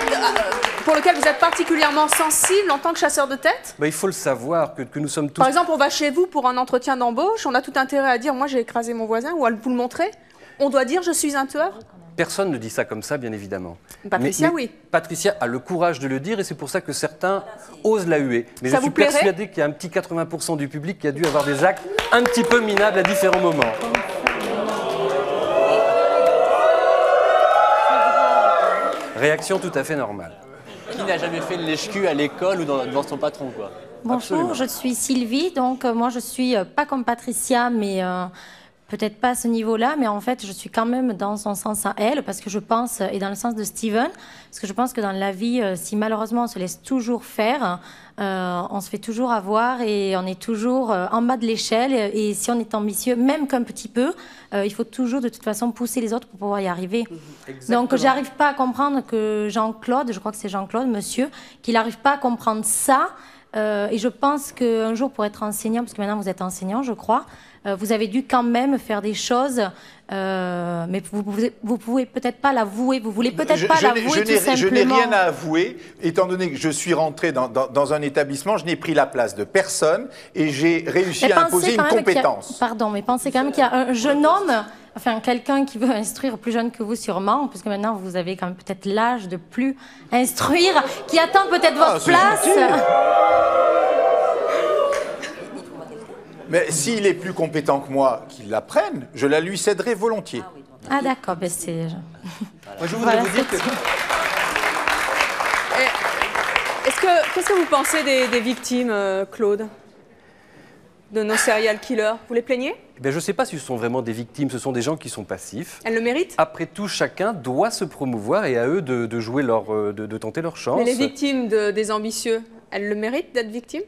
pour lequel vous êtes particulièrement sensible en tant que chasseur de tête? Il faut le savoir que nous sommes tous... Par exemple, on va chez vous pour un entretien d'embauche, on a tout intérêt à dire « moi j'ai écrasé mon voisin » ou à vous le montrer. On doit dire « je suis un tueur ». Personne ne dit ça comme ça, bien évidemment. Patricia, oui. Patricia a le courage de le dire et c'est pour ça que certains osent la huer. Mais ça je suis persuadé qu'il y a un petit 80% du public qui a dû avoir des actes un petit peu minables à différents moments. Réaction tout à fait normale. Qui n'a jamais fait une lèche-cul à l'école ou devant son patron, quoi? Bonjour, Absolument. je suis Sylvie. Donc, moi, je suis pas comme Patricia, mais peut-être pas à ce niveau-là. Mais en fait, je suis quand même dans son sens à elle, parce que je pense, et dans le sens de Steven, parce que je pense que dans la vie, si malheureusement on se laisse toujours faire, on se fait toujours avoir et on est toujours en bas de l'échelle. Et si on est ambitieux, même qu'un petit peu, il faut toujours de toute façon pousser les autres pour pouvoir y arriver. Exactement. Donc j'arrive pas à comprendre que Jean-Claude, je crois que c'est Jean-Claude, monsieur, qu'il n'arrive pas à comprendre ça. Et je pense qu'un jour, pour être enseignant, parce que maintenant vous êtes enseignant, je crois, vous avez dû quand même faire des choses, mais vous pouvez peut-être pas l'avouer, vous voulez peut-être pas l'avouer tout simplement. Je n'ai rien à avouer, étant donné que je suis rentré dans un établissement, je n'ai pris la place de personne et j'ai réussi à imposer une compétence. Pardon, mais pensez quand même qu'il y a un jeune homme, enfin quelqu'un qui veut instruire plus jeune que vous sûrement, puisque maintenant vous avez quand même peut-être l'âge de plus instruire, qui attend peut-être votre place. Mais s'il est plus compétent que moi, qu'il l'apprenne, je la lui céderai volontiers. Ah d'accord, ben c'est... Moi, je voudrais vous dire que... Qu'est-ce que vous pensez des victimes, Claude, de nos serial killers? Vous les plaignez? Je ne sais pas si ce sont vraiment des victimes, ce sont des gens qui sont passifs. Elles le méritent? Après tout, chacun doit se promouvoir et à eux de jouer de tenter leur chance. Mais les victimes des ambitieux, elles le méritent d'être victimes?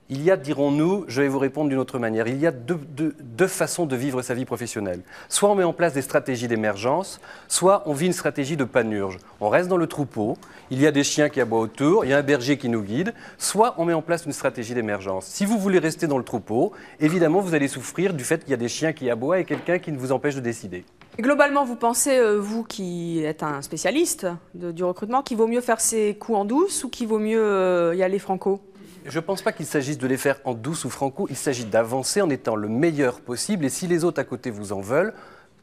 Il y a, dirons-nous, je vais vous répondre d'une autre manière, il y a deux façons de vivre sa vie professionnelle. Soit on met en place des stratégies d'émergence, soit on vit une stratégie de panurge. On reste dans le troupeau, il y a des chiens qui aboient autour, il y a un berger qui nous guide, soit on met en place une stratégie d'émergence. Si vous voulez rester dans le troupeau, évidemment vous allez souffrir du fait qu'il y a des chiens qui aboient et quelqu'un qui ne vous empêche de décider. Et globalement, vous pensez, vous qui êtes un spécialiste du recrutement, qu'il vaut mieux faire ses coups en douce ou qu'il vaut mieux y aller franco? Je ne pense pas qu'il s'agisse de les faire en douce ou franco, il s'agit d'avancer en étant le meilleur possible et si les autres à côté vous en veulent,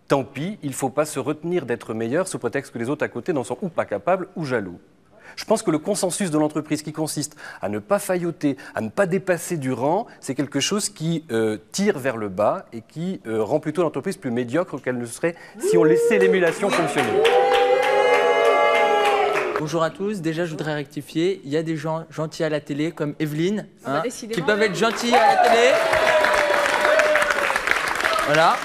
tant pis, il ne faut pas se retenir d'être meilleur sous prétexte que les autres à côté n'en sont ou pas capables ou jaloux. Je pense que le consensus de l'entreprise qui consiste à ne pas failloter, à ne pas dépasser du rang, c'est quelque chose qui tire vers le bas et qui rend plutôt l'entreprise plus médiocre qu'elle ne serait si on laissait l'émulation fonctionner. Bonjour à tous, déjà je voudrais rectifier, il y a des gens gentils à la télé comme Evelyne, qui peuvent être gentils à la télé. Voilà.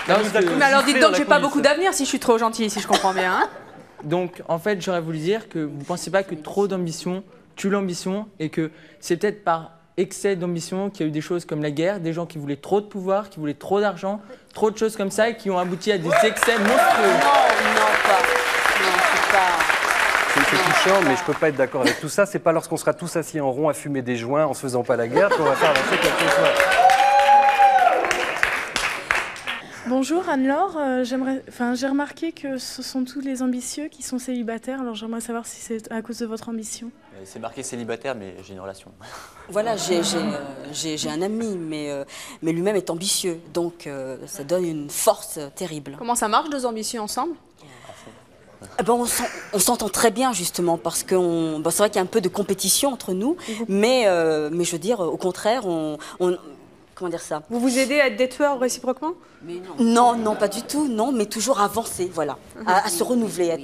Mais alors dites donc, j'ai pas beaucoup d'avenir si je suis trop gentil, si je comprends bien. Hein. Donc en fait j'aurais voulu dire que vous ne pensez pas que trop d'ambition tue l'ambition et que c'est peut-être par excès d'ambition qu'il y a eu des choses comme la guerre, des gens qui voulaient trop de pouvoir, qui voulaient trop d'argent, trop de choses comme ça et qui ont abouti à des excès monstrueux. Non, pas. Non, c'est pas... C'est touchant, mais je ne peux pas être d'accord avec tout ça. C'est pas lorsqu'on sera tous assis en rond à fumer des joints en se faisant pas la guerre qu'on va faire avancer quelque chose. Bonjour Anne-Laure, j'ai remarqué que ce sont tous les ambitieux qui sont célibataires, alors j'aimerais savoir si c'est à cause de votre ambition. C'est marqué célibataire, mais j'ai une relation. Voilà, j'ai un ami, mais lui-même est ambitieux, donc ça donne une force terrible. Comment ça marche, deux ambitieux ensemble? On s'entend très bien justement parce que c'est vrai qu'il y a un peu de compétition entre nous, mais je veux dire au contraire, comment dire ça? Vous vous aidez à être des tueurs réciproquement? Non, non, pas du tout, non, mais toujours avancer, voilà, à se renouveler, à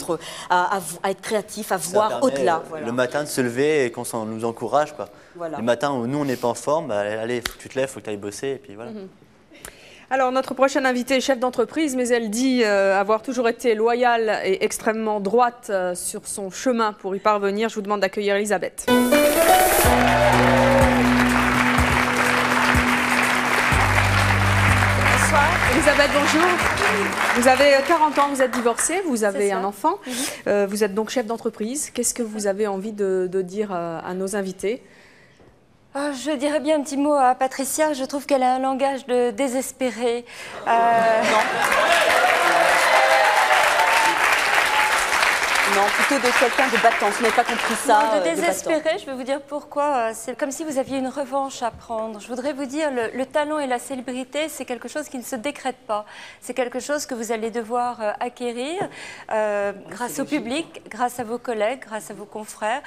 être créatif, à voir au-delà. Voilà. Le matin de se lever et qu'on nous encourage, quoi. Voilà. Le matin où nous on n'est pas en forme, bah, allez, faut que tu te lèves, faut que tu ailles bosser, et puis voilà. Alors, notre prochaine invitée est chef d'entreprise, mais elle dit avoir toujours été loyale et extrêmement droite sur son chemin pour y parvenir. Je vous demande d'accueillir Elisabeth. Elisabeth, bonjour. Vous avez 40 ans, vous êtes divorcée, vous avez un enfant. Vous êtes donc chef d'entreprise. Qu'est-ce que vous avez envie de dire à nos invités? Je dirais bien un petit mot à Patricia. Je trouve qu'elle a un langage de désespéré. Non, plutôt de quelqu'un de battant. Vous n'avez pas compris ça. Non, de désespéré, je vais vous dire pourquoi. C'est comme si vous aviez une revanche à prendre. Je voudrais vous dire, le talent et la célébrité, c'est quelque chose qui ne se décrète pas. C'est quelque chose que vous allez devoir acquérir grâce au public, grâce à vos collègues, grâce à vos confrères,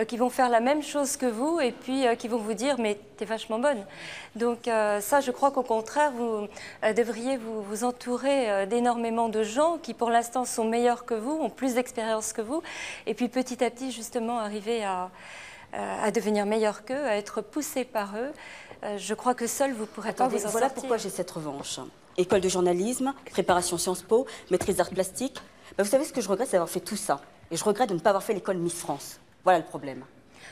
qui vont faire la même chose que vous et puis qui vont vous dire « mais t'es vachement bonne ». Donc ça, je crois qu'au contraire, vous devriez vous entourer d'énormément de gens qui, pour l'instant, sont meilleurs que vous, ont plus d'expérience que vous, et puis petit à petit, justement, arriver à devenir meilleur qu'eux, à être poussé par eux. Je crois que seul, vous pourrez pas vous en voilà sortir. pourquoi j'ai cette revanche. École de journalisme, préparation Sciences Po, maîtrise d'art plastique. Vous savez, ce que je regrette, c'est d'avoir fait tout ça. Et je regrette de ne pas avoir fait l'école Miss France. Voilà le problème.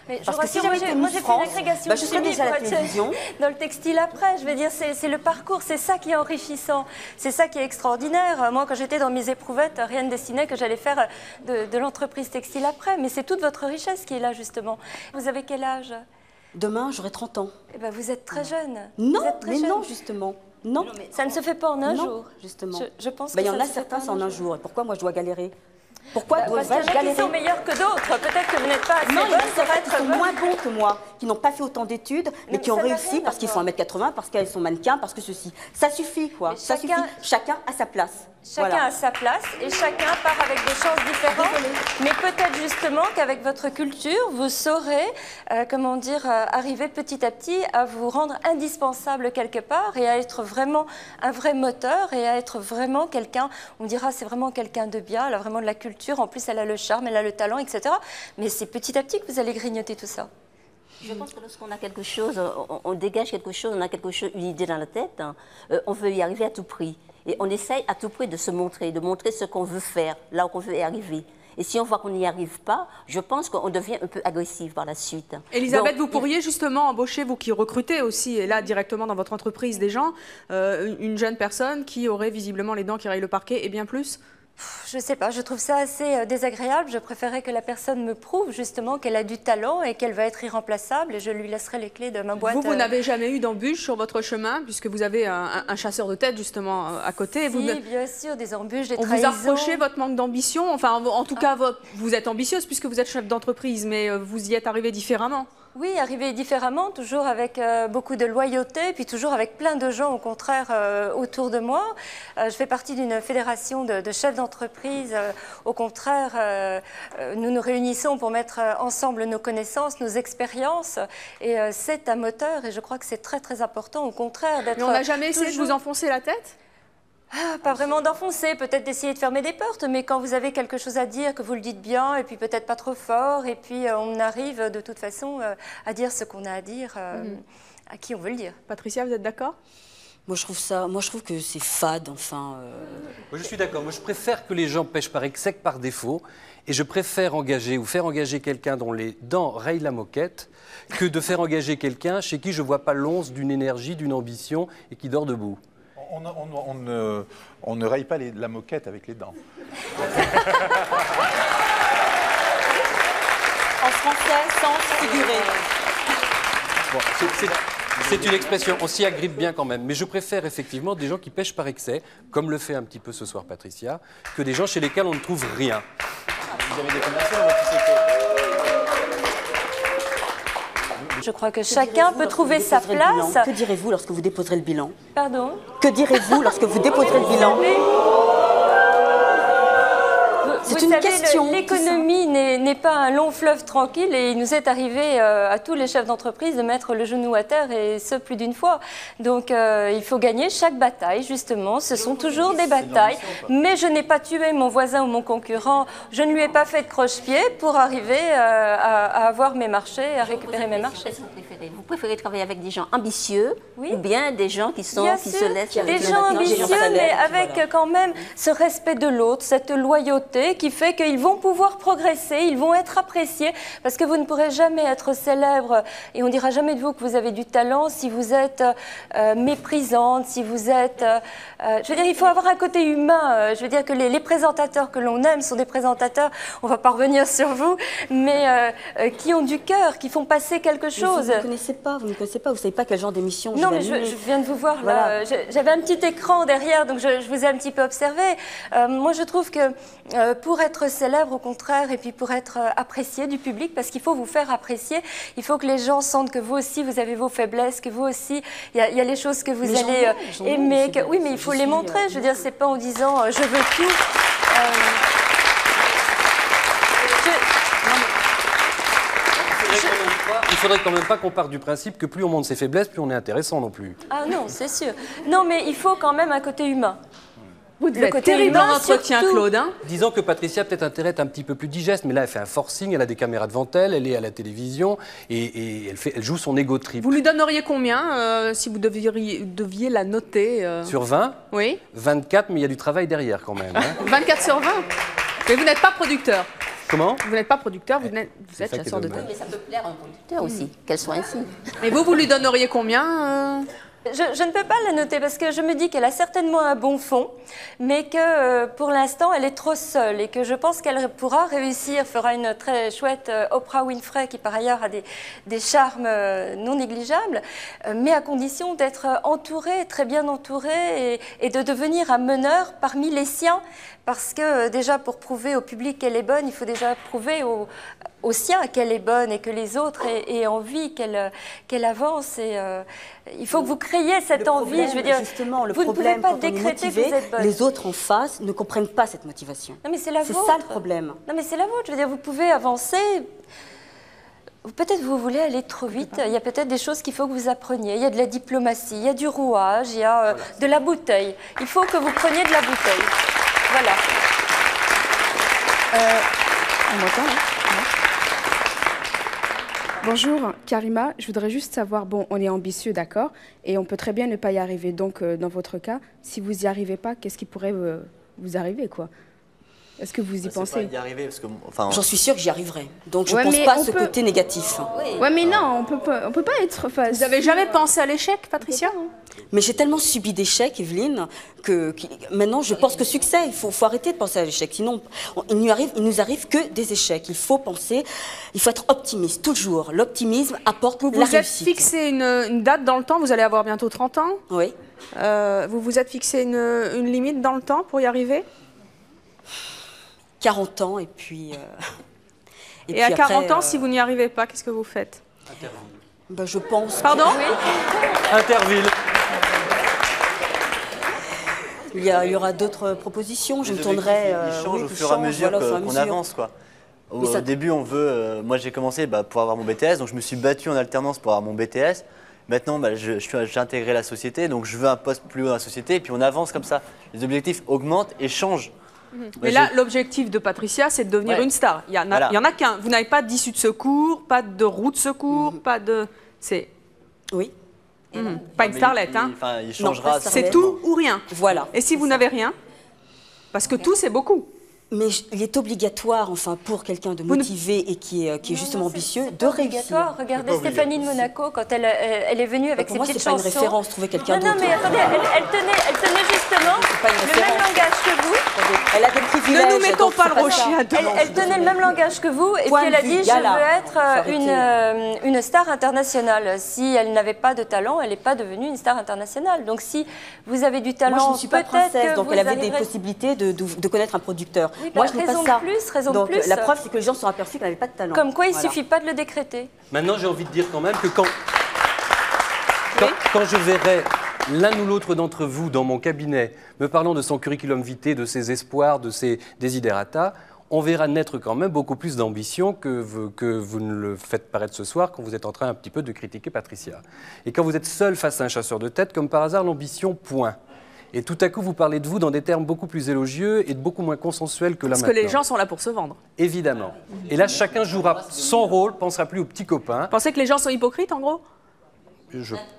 Mais parce que si j'avais été moi Miss j'ai fait France, une agrégation je serais déjà à la télévision. Dans le textile après, je veux dire, c'est le parcours, c'est ça qui est enrichissant, c'est ça qui est extraordinaire. Moi, quand j'étais dans mes éprouvettes, rien ne destinait que j'allais faire de l'entreprise textile après, mais c'est toute votre richesse qui est là, justement. Vous avez quel âge? Demain, j'aurai 30 ans. Eh ben, vous êtes très jeune. Non, vous êtes très mais jeune. non, justement. Non. Mais ça ne se fait pas en un non, jour. Justement. Je pense que il y en ça a se fait certains, pas c'est en un jour. Et pourquoi moi, je dois galérer? Pourquoi parce dois-je qu'il y en a galérer? qui sont meilleurs que d'autres. Peut-être que vous n'êtes pas assez non, bonne il y en a pour qui être sont bonne. moins bons que moi, qui n'ont pas fait autant d'études, mais qui ont ça n'a réussi rien parce à qu'ils voir. font 1m80, parce qu'elles sont mannequins, parce que ceci. Ça suffit, quoi. Mais Ça chacun- suffit. Chacun a sa place. Chacun Voilà. a sa place et chacun part avec des chances différentes. Mais peut-être justement qu'avec votre culture, vous saurez, comment dire, arriver petit à petit à vous rendre indispensable quelque part et à être vraiment un vrai moteur et à être vraiment quelqu'un, on dira c'est vraiment quelqu'un de bien, elle a vraiment de la culture, en plus elle a le charme, elle a le talent, etc. Mais c'est petit à petit que vous allez grignoter tout ça. Je pense que lorsqu'on a quelque chose, on dégage quelque chose, on a quelque chose, une idée dans la tête, on veut y arriver à tout prix. Et on essaye à tout prix de se montrer, de montrer ce qu'on veut faire, là où on veut y arriver. Et si on voit qu'on n'y arrive pas, je pense qu'on devient un peu agressif par la suite. Elisabeth, Donc, vous pourriez justement embaucher, vous qui recrutez aussi, et là directement dans votre entreprise des gens, une jeune personne qui aurait visiblement les dents qui rayent le parquet et bien plus? Je ne sais pas, je trouve ça assez désagréable. Je préférerais que la personne me prouve justement qu'elle a du talent et qu'elle va être irremplaçable et je lui laisserai les clés de ma boîte. Vous n'avez jamais eu d'embûches sur votre chemin puisque vous avez un chasseur de tête justement à côté. Si, bien sûr, des embûches, des On trahisons. vous a reproché votre manque d'ambition. Enfin, en tout cas, vous êtes ambitieuse puisque vous êtes chef d'entreprise, mais vous y êtes arrivée différemment. Oui, arriver différemment, toujours avec beaucoup de loyauté, puis toujours avec plein de gens, au contraire, autour de moi. Je fais partie d'une fédération de chefs d'entreprise. Au contraire, nous nous réunissons pour mettre ensemble nos connaissances, nos expériences. Et c'est un moteur, et je crois que c'est très, très important, au contraire, d'être... Mais on n'a jamais essayé de vous enfoncer la tête ? Pas vraiment d'enfoncer, peut-être d'essayer de fermer des portes, mais quand vous avez quelque chose à dire, que vous le dites bien, et puis peut-être pas trop fort, et puis on arrive de toute façon à dire ce qu'on a à dire à qui on veut le dire. Patricia, vous êtes d'accord ? Moi, je trouve que c'est fade, enfin... Moi, je suis d'accord. Moi, je préfère que les gens pêchent par excès que par défaut. Et je préfère engager ou faire engager quelqu'un dont les dents rayent la moquette que de faire engager quelqu'un chez qui je ne vois pas l'once d'une énergie, d'une ambition et qui dort debout. On ne raye pas la moquette avec les dents. En français, sens figuré. Bon, c'est une expression, on s'y agrippe bien quand même. Mais je préfère effectivement des gens qui pêchent par excès, comme le fait un petit peu ce soir Patricia, que des gens chez lesquels on ne trouve rien. Vous avez des commerciaux dans votre société ? Je crois que chacun peut trouver sa place. Que direz-vous lorsque vous déposerez le bilan ? Pardon ? Que direz-vous lorsque vous déposerez le bilan ? C'est vous une savez, question, l'économie n'est pas un long fleuve tranquille et il nous est arrivé à tous les chefs d'entreprise de mettre le genou à terre et ce plus d'une fois. Donc il faut gagner chaque bataille, justement. Ce sont toujours des batailles. Mais je n'ai pas tué mon voisin ou mon concurrent. Je ne lui ai pas fait de croche-pied pour arriver à avoir mes marchés, à récupérer mes marchés. Vous préférez travailler avec des gens ambitieux ou bien des gens qui se laissent... Des gens ambitieux, mais avec quand même ce respect de l'autre, cette loyauté qui fait qu'ils vont pouvoir progresser, ils vont être appréciés, parce que vous ne pourrez jamais être célèbre et on ne dira jamais de vous que vous avez du talent si vous êtes méprisante, si vous êtes... je veux dire, il faut avoir un côté humain. Je veux dire que les présentateurs que l'on aime sont des présentateurs, on ne va pas revenir sur vous, mais qui ont du cœur, qui font passer quelque chose. Vous ne connaissez pas, vous ne savez pas quel genre d'émission Non, mais je viens de vous voir là. J'avais un petit écran derrière, donc je vous ai un petit peu observé. Moi, je trouve que pour être célèbre, au contraire, et puis pour être apprécié du public, parce qu'il faut vous faire apprécier, il faut que les gens sentent que vous aussi, vous avez vos faiblesses, que vous aussi, il y a les choses que vous allez aimer. Oui, mais il faut les montrer. Je veux dire, c'est pas en disant je veux tout. Il faudrait quand même pas qu'on parte du principe que plus on montre ses faiblesses, plus on est intéressant non plus. Ah non, c'est sûr. Non, mais il faut quand même un côté humain. Vous devez être terrible en entretien, Claude. Hein. Disons que Patricia a peut-être intérêt à être un petit peu plus digeste, mais là, elle fait un forcing, elle a des caméras devant elle, elle est à la télévision et elle joue son ego trip. Vous lui donneriez combien si vous deviez la noter Sur 20 Oui. 24, mais il y a du travail derrière quand même. Hein. 24 sur 20. Mais vous n'êtes pas producteur. Comment? Vous n'êtes pas producteur, vous êtes chasseur de tête. Mais ça peut plaire à un producteur aussi, qu'elle soit ainsi. Et vous lui donneriez combien Je ne peux pas la noter parce que je me dis qu'elle a certainement un bon fond, mais que pour l'instant, elle est trop seule et que je pense qu'elle pourra réussir, fera une très chouette Oprah Winfrey qui par ailleurs a des charmes non négligeables, mais à condition d'être entourée, très bien entourée et de devenir un meneur parmi les siens. Parce que déjà, pour prouver au public qu'elle est bonne, il faut déjà prouver aux siens qu'elle est bonne et que les autres aient envie qu'elle avance. Et, il faut que vous créiez cette envie. Je veux dire, justement, le vous problème, ne pouvez pas quand on est décréter motivé, que vous êtes bonne. les autres en face ne comprennent pas cette motivation. Non, mais c'est la vôtre. C'est ça le problème. Non, mais c'est la vôtre. Je veux dire, vous pouvez avancer. Peut-être vous voulez aller trop vite. Il y a peut-être des choses qu'il faut que vous appreniez. Il y a de la diplomatie, il y a du rouage, il y a de la bouteille. Il faut que vous preniez de la bouteille. Voilà. On m'entend là? Bonjour, Karima. Je voudrais juste savoir, bon, on est ambitieux, d'accord, et on peut très bien ne pas y arriver. Donc, dans votre cas, si vous n'y arrivez pas, qu'est-ce qui pourrait vous arriver, quoi? Est-ce que vous y pensez? Pas y arriver parce que, enfin, j'en suis sûre que j'y arriverai. Donc je ne pense pas à ce côté négatif. Ouais, mais non, on peut pas être face. Vous n'avez jamais pensé à l'échec, Patricia? Mais j'ai tellement subi d'échecs, Evelyne, que maintenant je pense que succès. Il faut arrêter de penser à l'échec. Sinon, il nous arrive que des échecs. Il faut être optimiste, toujours. L'optimisme apporte la réussite. Vous êtes fixé une date dans le temps, vous allez avoir bientôt 30 ans. Oui. Vous vous êtes fixé une limite dans le temps pour y arriver? 40 ans et puis... et à 40 ans, si vous n'y arrivez pas, qu'est-ce que vous faites? Ben, je pense... Pardon? Interville. Il y aura d'autres propositions, je me tournerai... Ils changent au fur et à mesure qu'on avance, quoi. Au début, on veut... moi, j'ai commencé pour avoir mon BTS, donc je me suis battu en alternance pour avoir mon BTS. Maintenant, j'ai intégré la société, donc je veux un poste plus haut dans la société, et puis on avance comme ça. Les objectifs augmentent et changent. Mais là, l'objectif de Patricia, c'est de devenir une star. Il y en a qu'un. Vous n'avez pas d'issue de secours, pas de roue de secours, pas de... C'est... Oui. Pas une starlette, hein. Il changera. C'est tout ou rien. Voilà. Et si vous n'avez rien? Parce que tout, c'est beaucoup. Mais il est obligatoire, enfin, pour quelqu'un de motivé et qui est justement ambitieux, de réussir. Regardez Stéphanie de Monaco, quand elle est venue avec ses petites chansons. Pour moi, c'est pas une référence, trouver quelqu'un d'autre. Non, mais attendez, elle tenait justement le même langage que vous. Elle a des privilèges. Ne nous mettons pas le rocher à dos. Elle tenait le même langage que vous, et puis elle a dit, je veux être une star internationale. Si elle n'avait pas de talent, elle n'est pas devenue une star internationale. Donc si vous avez du talent, moi, je ne suis pas princesse, donc elle avait des arriverez... possibilités de connaître un producteur. Oui, moi, je n'ai pas ça. Raison donc, plus. La preuve, c'est que les gens se sont aperçus qu'elle n'avait pas de talent. Comme quoi, il ne suffit pas de le décréter. Maintenant, j'ai envie de dire quand même que quand je verrai l'un ou l'autre d'entre vous dans mon cabinet me parlant de son curriculum vitae, de ses espoirs, de ses desiderata, on verra naître quand même beaucoup plus d'ambition que vous ne le faites paraître ce soir quand vous êtes en train un petit peu de critiquer Patricia. Et quand vous êtes seul face à un chasseur de tête, comme par hasard, l'ambition point. Et tout à coup, vous parlez de vous dans des termes beaucoup plus élogieux et beaucoup moins consensuels que là maintenant. Parce que les gens sont là pour se vendre. Évidemment. Et là, chacun jouera son rôle, pensera plus aux petits copains. Vous pensez que les gens sont hypocrites, en gros?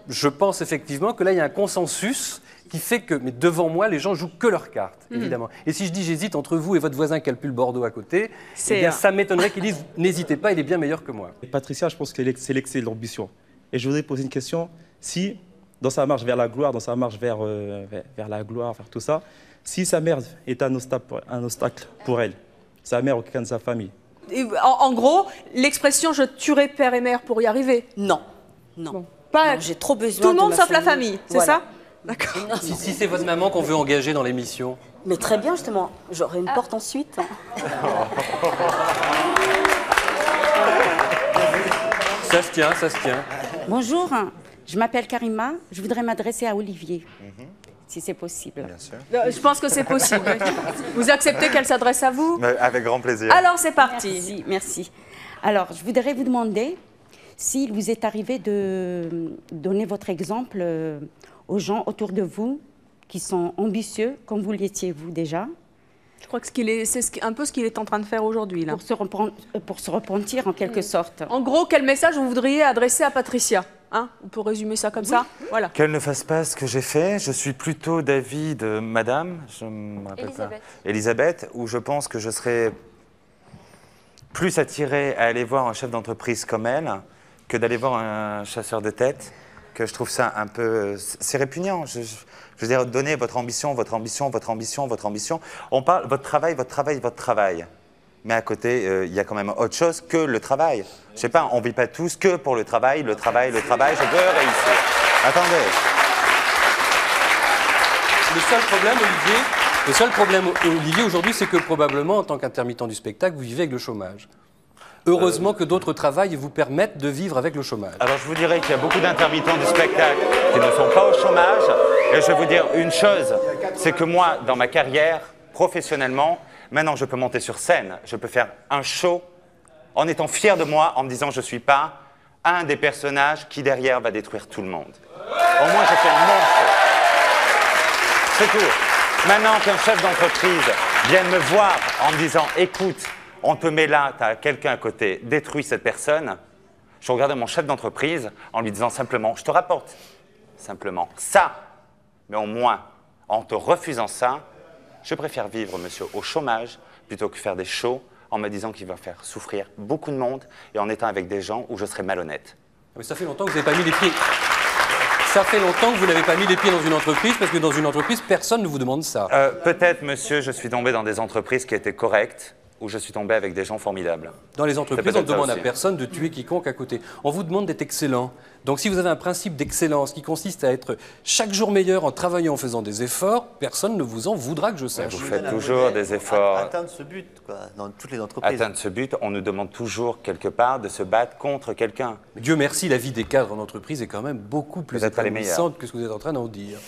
Je pense effectivement que là, il y a un consensus qui fait que, mais devant moi, les gens jouent que leurs cartes, évidemment. Et si je dis j'hésite entre vous et votre voisin qui a le pull Bordeaux à côté, eh bien, ça m'étonnerait qu'ils disent n'hésitez pas, il est bien meilleur que moi. Et Patricia, je pense que c'est l'excès de l'ambition. Et je voudrais poser une question. Si, dans sa marche vers la gloire, dans sa marche vers la gloire, vers tout ça, si sa mère est un obstacle pour elle, sa mère ou quelqu'un de sa famille. Et en gros, l'expression je tuerai père et mère pour y arriver. Non, non. Bon. J'ai trop besoin Tout le monde de ma sauf la famille, c'est voilà. ça? D'accord. Si c'est votre maman qu'on veut engager dans l'émission. Mais très bien, justement. J'aurai une porte ensuite. Ça se tient, ça se tient. Bonjour, je m'appelle Karima. Je voudrais m'adresser à Olivier, si c'est possible. Bien sûr. Je pense que c'est possible. Vous acceptez qu'elle s'adresse à vous? Avec grand plaisir. Alors, c'est parti. Merci, merci. Alors, je voudrais vous demander s'il vous est arrivé de donner votre exemple aux gens autour de vous qui sont ambitieux, comme vous l'étiez vous déjà. Je crois que c'est un peu ce qu'il est en train de faire aujourd'hui. Pour se repentir en quelque sorte. En gros, quel message vous voudriez adresser à Patricia, hein? On peut résumer ça comme ça? Voilà. Qu'elle ne fasse pas ce que j'ai fait. Je suis plutôt d'avis de madame, je ne me rappelle pas, Elisabeth, où je pense que je serais plus attiré à aller voir un chef d'entreprise comme elle que d'aller voir un chasseur de tête, que je trouve ça un peu... C'est répugnant. Je veux dire, donnez votre ambition, votre ambition, votre ambition, votre ambition. On parle votre travail, votre travail, votre travail. Mais à côté, il y a quand même autre chose que le travail. Je ne sais pas, on ne vit pas tous que pour le travail, le travail, le travail. Je veux réussir. Attendez. Le seul problème, Olivier, aujourd'hui, c'est que probablement, en tant qu'intermittent du spectacle, vous vivez avec le chômage. Heureusement que d'autres travails vous permettent de vivre avec le chômage. Alors je vous dirais qu'il y a beaucoup d'intermittents du spectacle qui ne sont pas au chômage. Et je vais vous dire une chose, c'est que moi, dans ma carrière, professionnellement, maintenant je peux monter sur scène, je peux faire un show en étant fier de moi, en me disant je ne suis pas un des personnages qui derrière va détruire tout le monde. Au moins je fais mon show. C'est tout. Maintenant qu'un chef d'entreprise vienne me voir en me disant écoute, on te met là, tu as quelqu'un à côté, détruis cette personne. Je regardais mon chef d'entreprise en lui disant simplement, je te rapporte simplement ça. Mais au moins, en te refusant ça, je préfère vivre, monsieur, au chômage plutôt que faire des shows en me disant qu'il va faire souffrir beaucoup de monde et en étant avec des gens où je serai malhonnête. Mais ça fait longtemps que vous n'avez pas mis les pieds. Ça fait longtemps que vous n'avez pas mis les pieds dans une entreprise parce que dans une entreprise, personne ne vous demande ça. Peut-être, monsieur, je suis tombé dans des entreprises qui étaient correctes, où je suis tombé avec des gens formidables. Dans les entreprises, on ne demande à personne de tuer quiconque à côté. On vous demande d'être excellent. Donc si vous avez un principe d'excellence qui consiste à être chaque jour meilleur en travaillant, en faisant des efforts, personne ne vous en voudra que je sache. Vous faites toujours des efforts. Atteindre ce but, quoi, dans toutes les entreprises. Atteindre ce but, on nous demande toujours quelque part de se battre contre quelqu'un. Dieu merci, la vie des cadres en entreprise est quand même beaucoup plus épanouissante que ce que vous êtes en train d'en dire.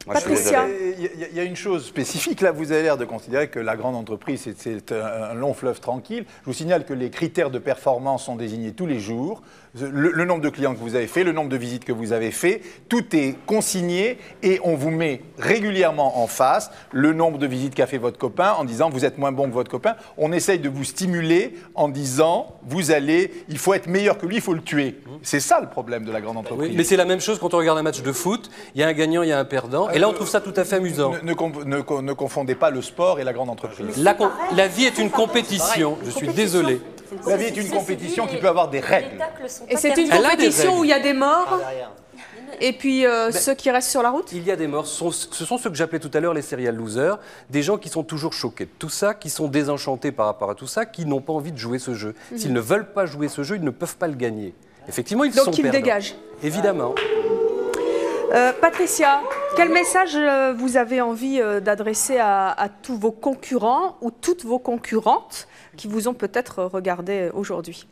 Moi, Patricia, il y a une chose spécifique. Là, vous avez l'air de considérer que la grande entreprise, c'est un long fleuve tranquille. Je vous signale que les critères de performance sont désignés tous les jours. Le nombre de clients que vous avez fait, le nombre de visites que vous avez fait, tout est consigné et on vous met régulièrement en face le nombre de visites qu'a fait votre copain en disant vous êtes moins bon que votre copain. On essaye de vous stimuler en disant il faut être meilleur que lui, il faut le tuer. C'est ça le problème de la grande entreprise. Oui, mais c'est la même chose quand on regarde un match de foot. Il y a un gagnant, il y a un perdant. Et là, on trouve ça tout à fait amusant. Ne confondez pas le sport et la grande entreprise. La vie est une compétition. Je suis désolé. La vie est une compétition qui peut avoir des règles. Et c'est une compétition où il y a des morts et puis ceux qui restent sur la route? Il y a des morts. Ce sont ceux que j'appelais tout à l'heure les serial losers. Des gens qui sont toujours choqués de tout ça, qui sont désenchantés par rapport à tout ça, qui n'ont pas envie de jouer ce jeu. S'ils ne veulent pas jouer ce jeu, ils ne peuvent pas le gagner. Effectivement, ils sont perdants. Donc ils dégagent. Évidemment. Patricia, quel message vous avez envie d'adresser à tous vos concurrents ou toutes vos concurrentes qui vous ont peut-être regardé aujourd'hui?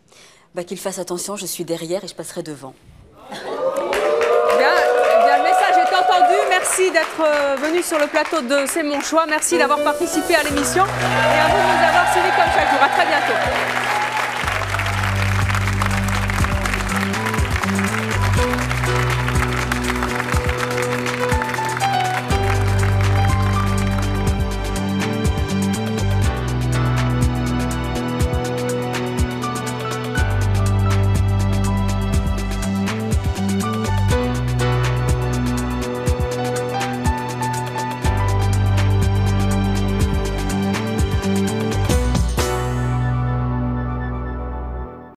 Qu'ils fassent attention, je suis derrière et je passerai devant. Bien, le message est entendu. Merci d'être venu sur le plateau de C'est mon choix. Merci d'avoir participé à l'émission et à vous de nous avoir suivis. chaque jour. À très bientôt.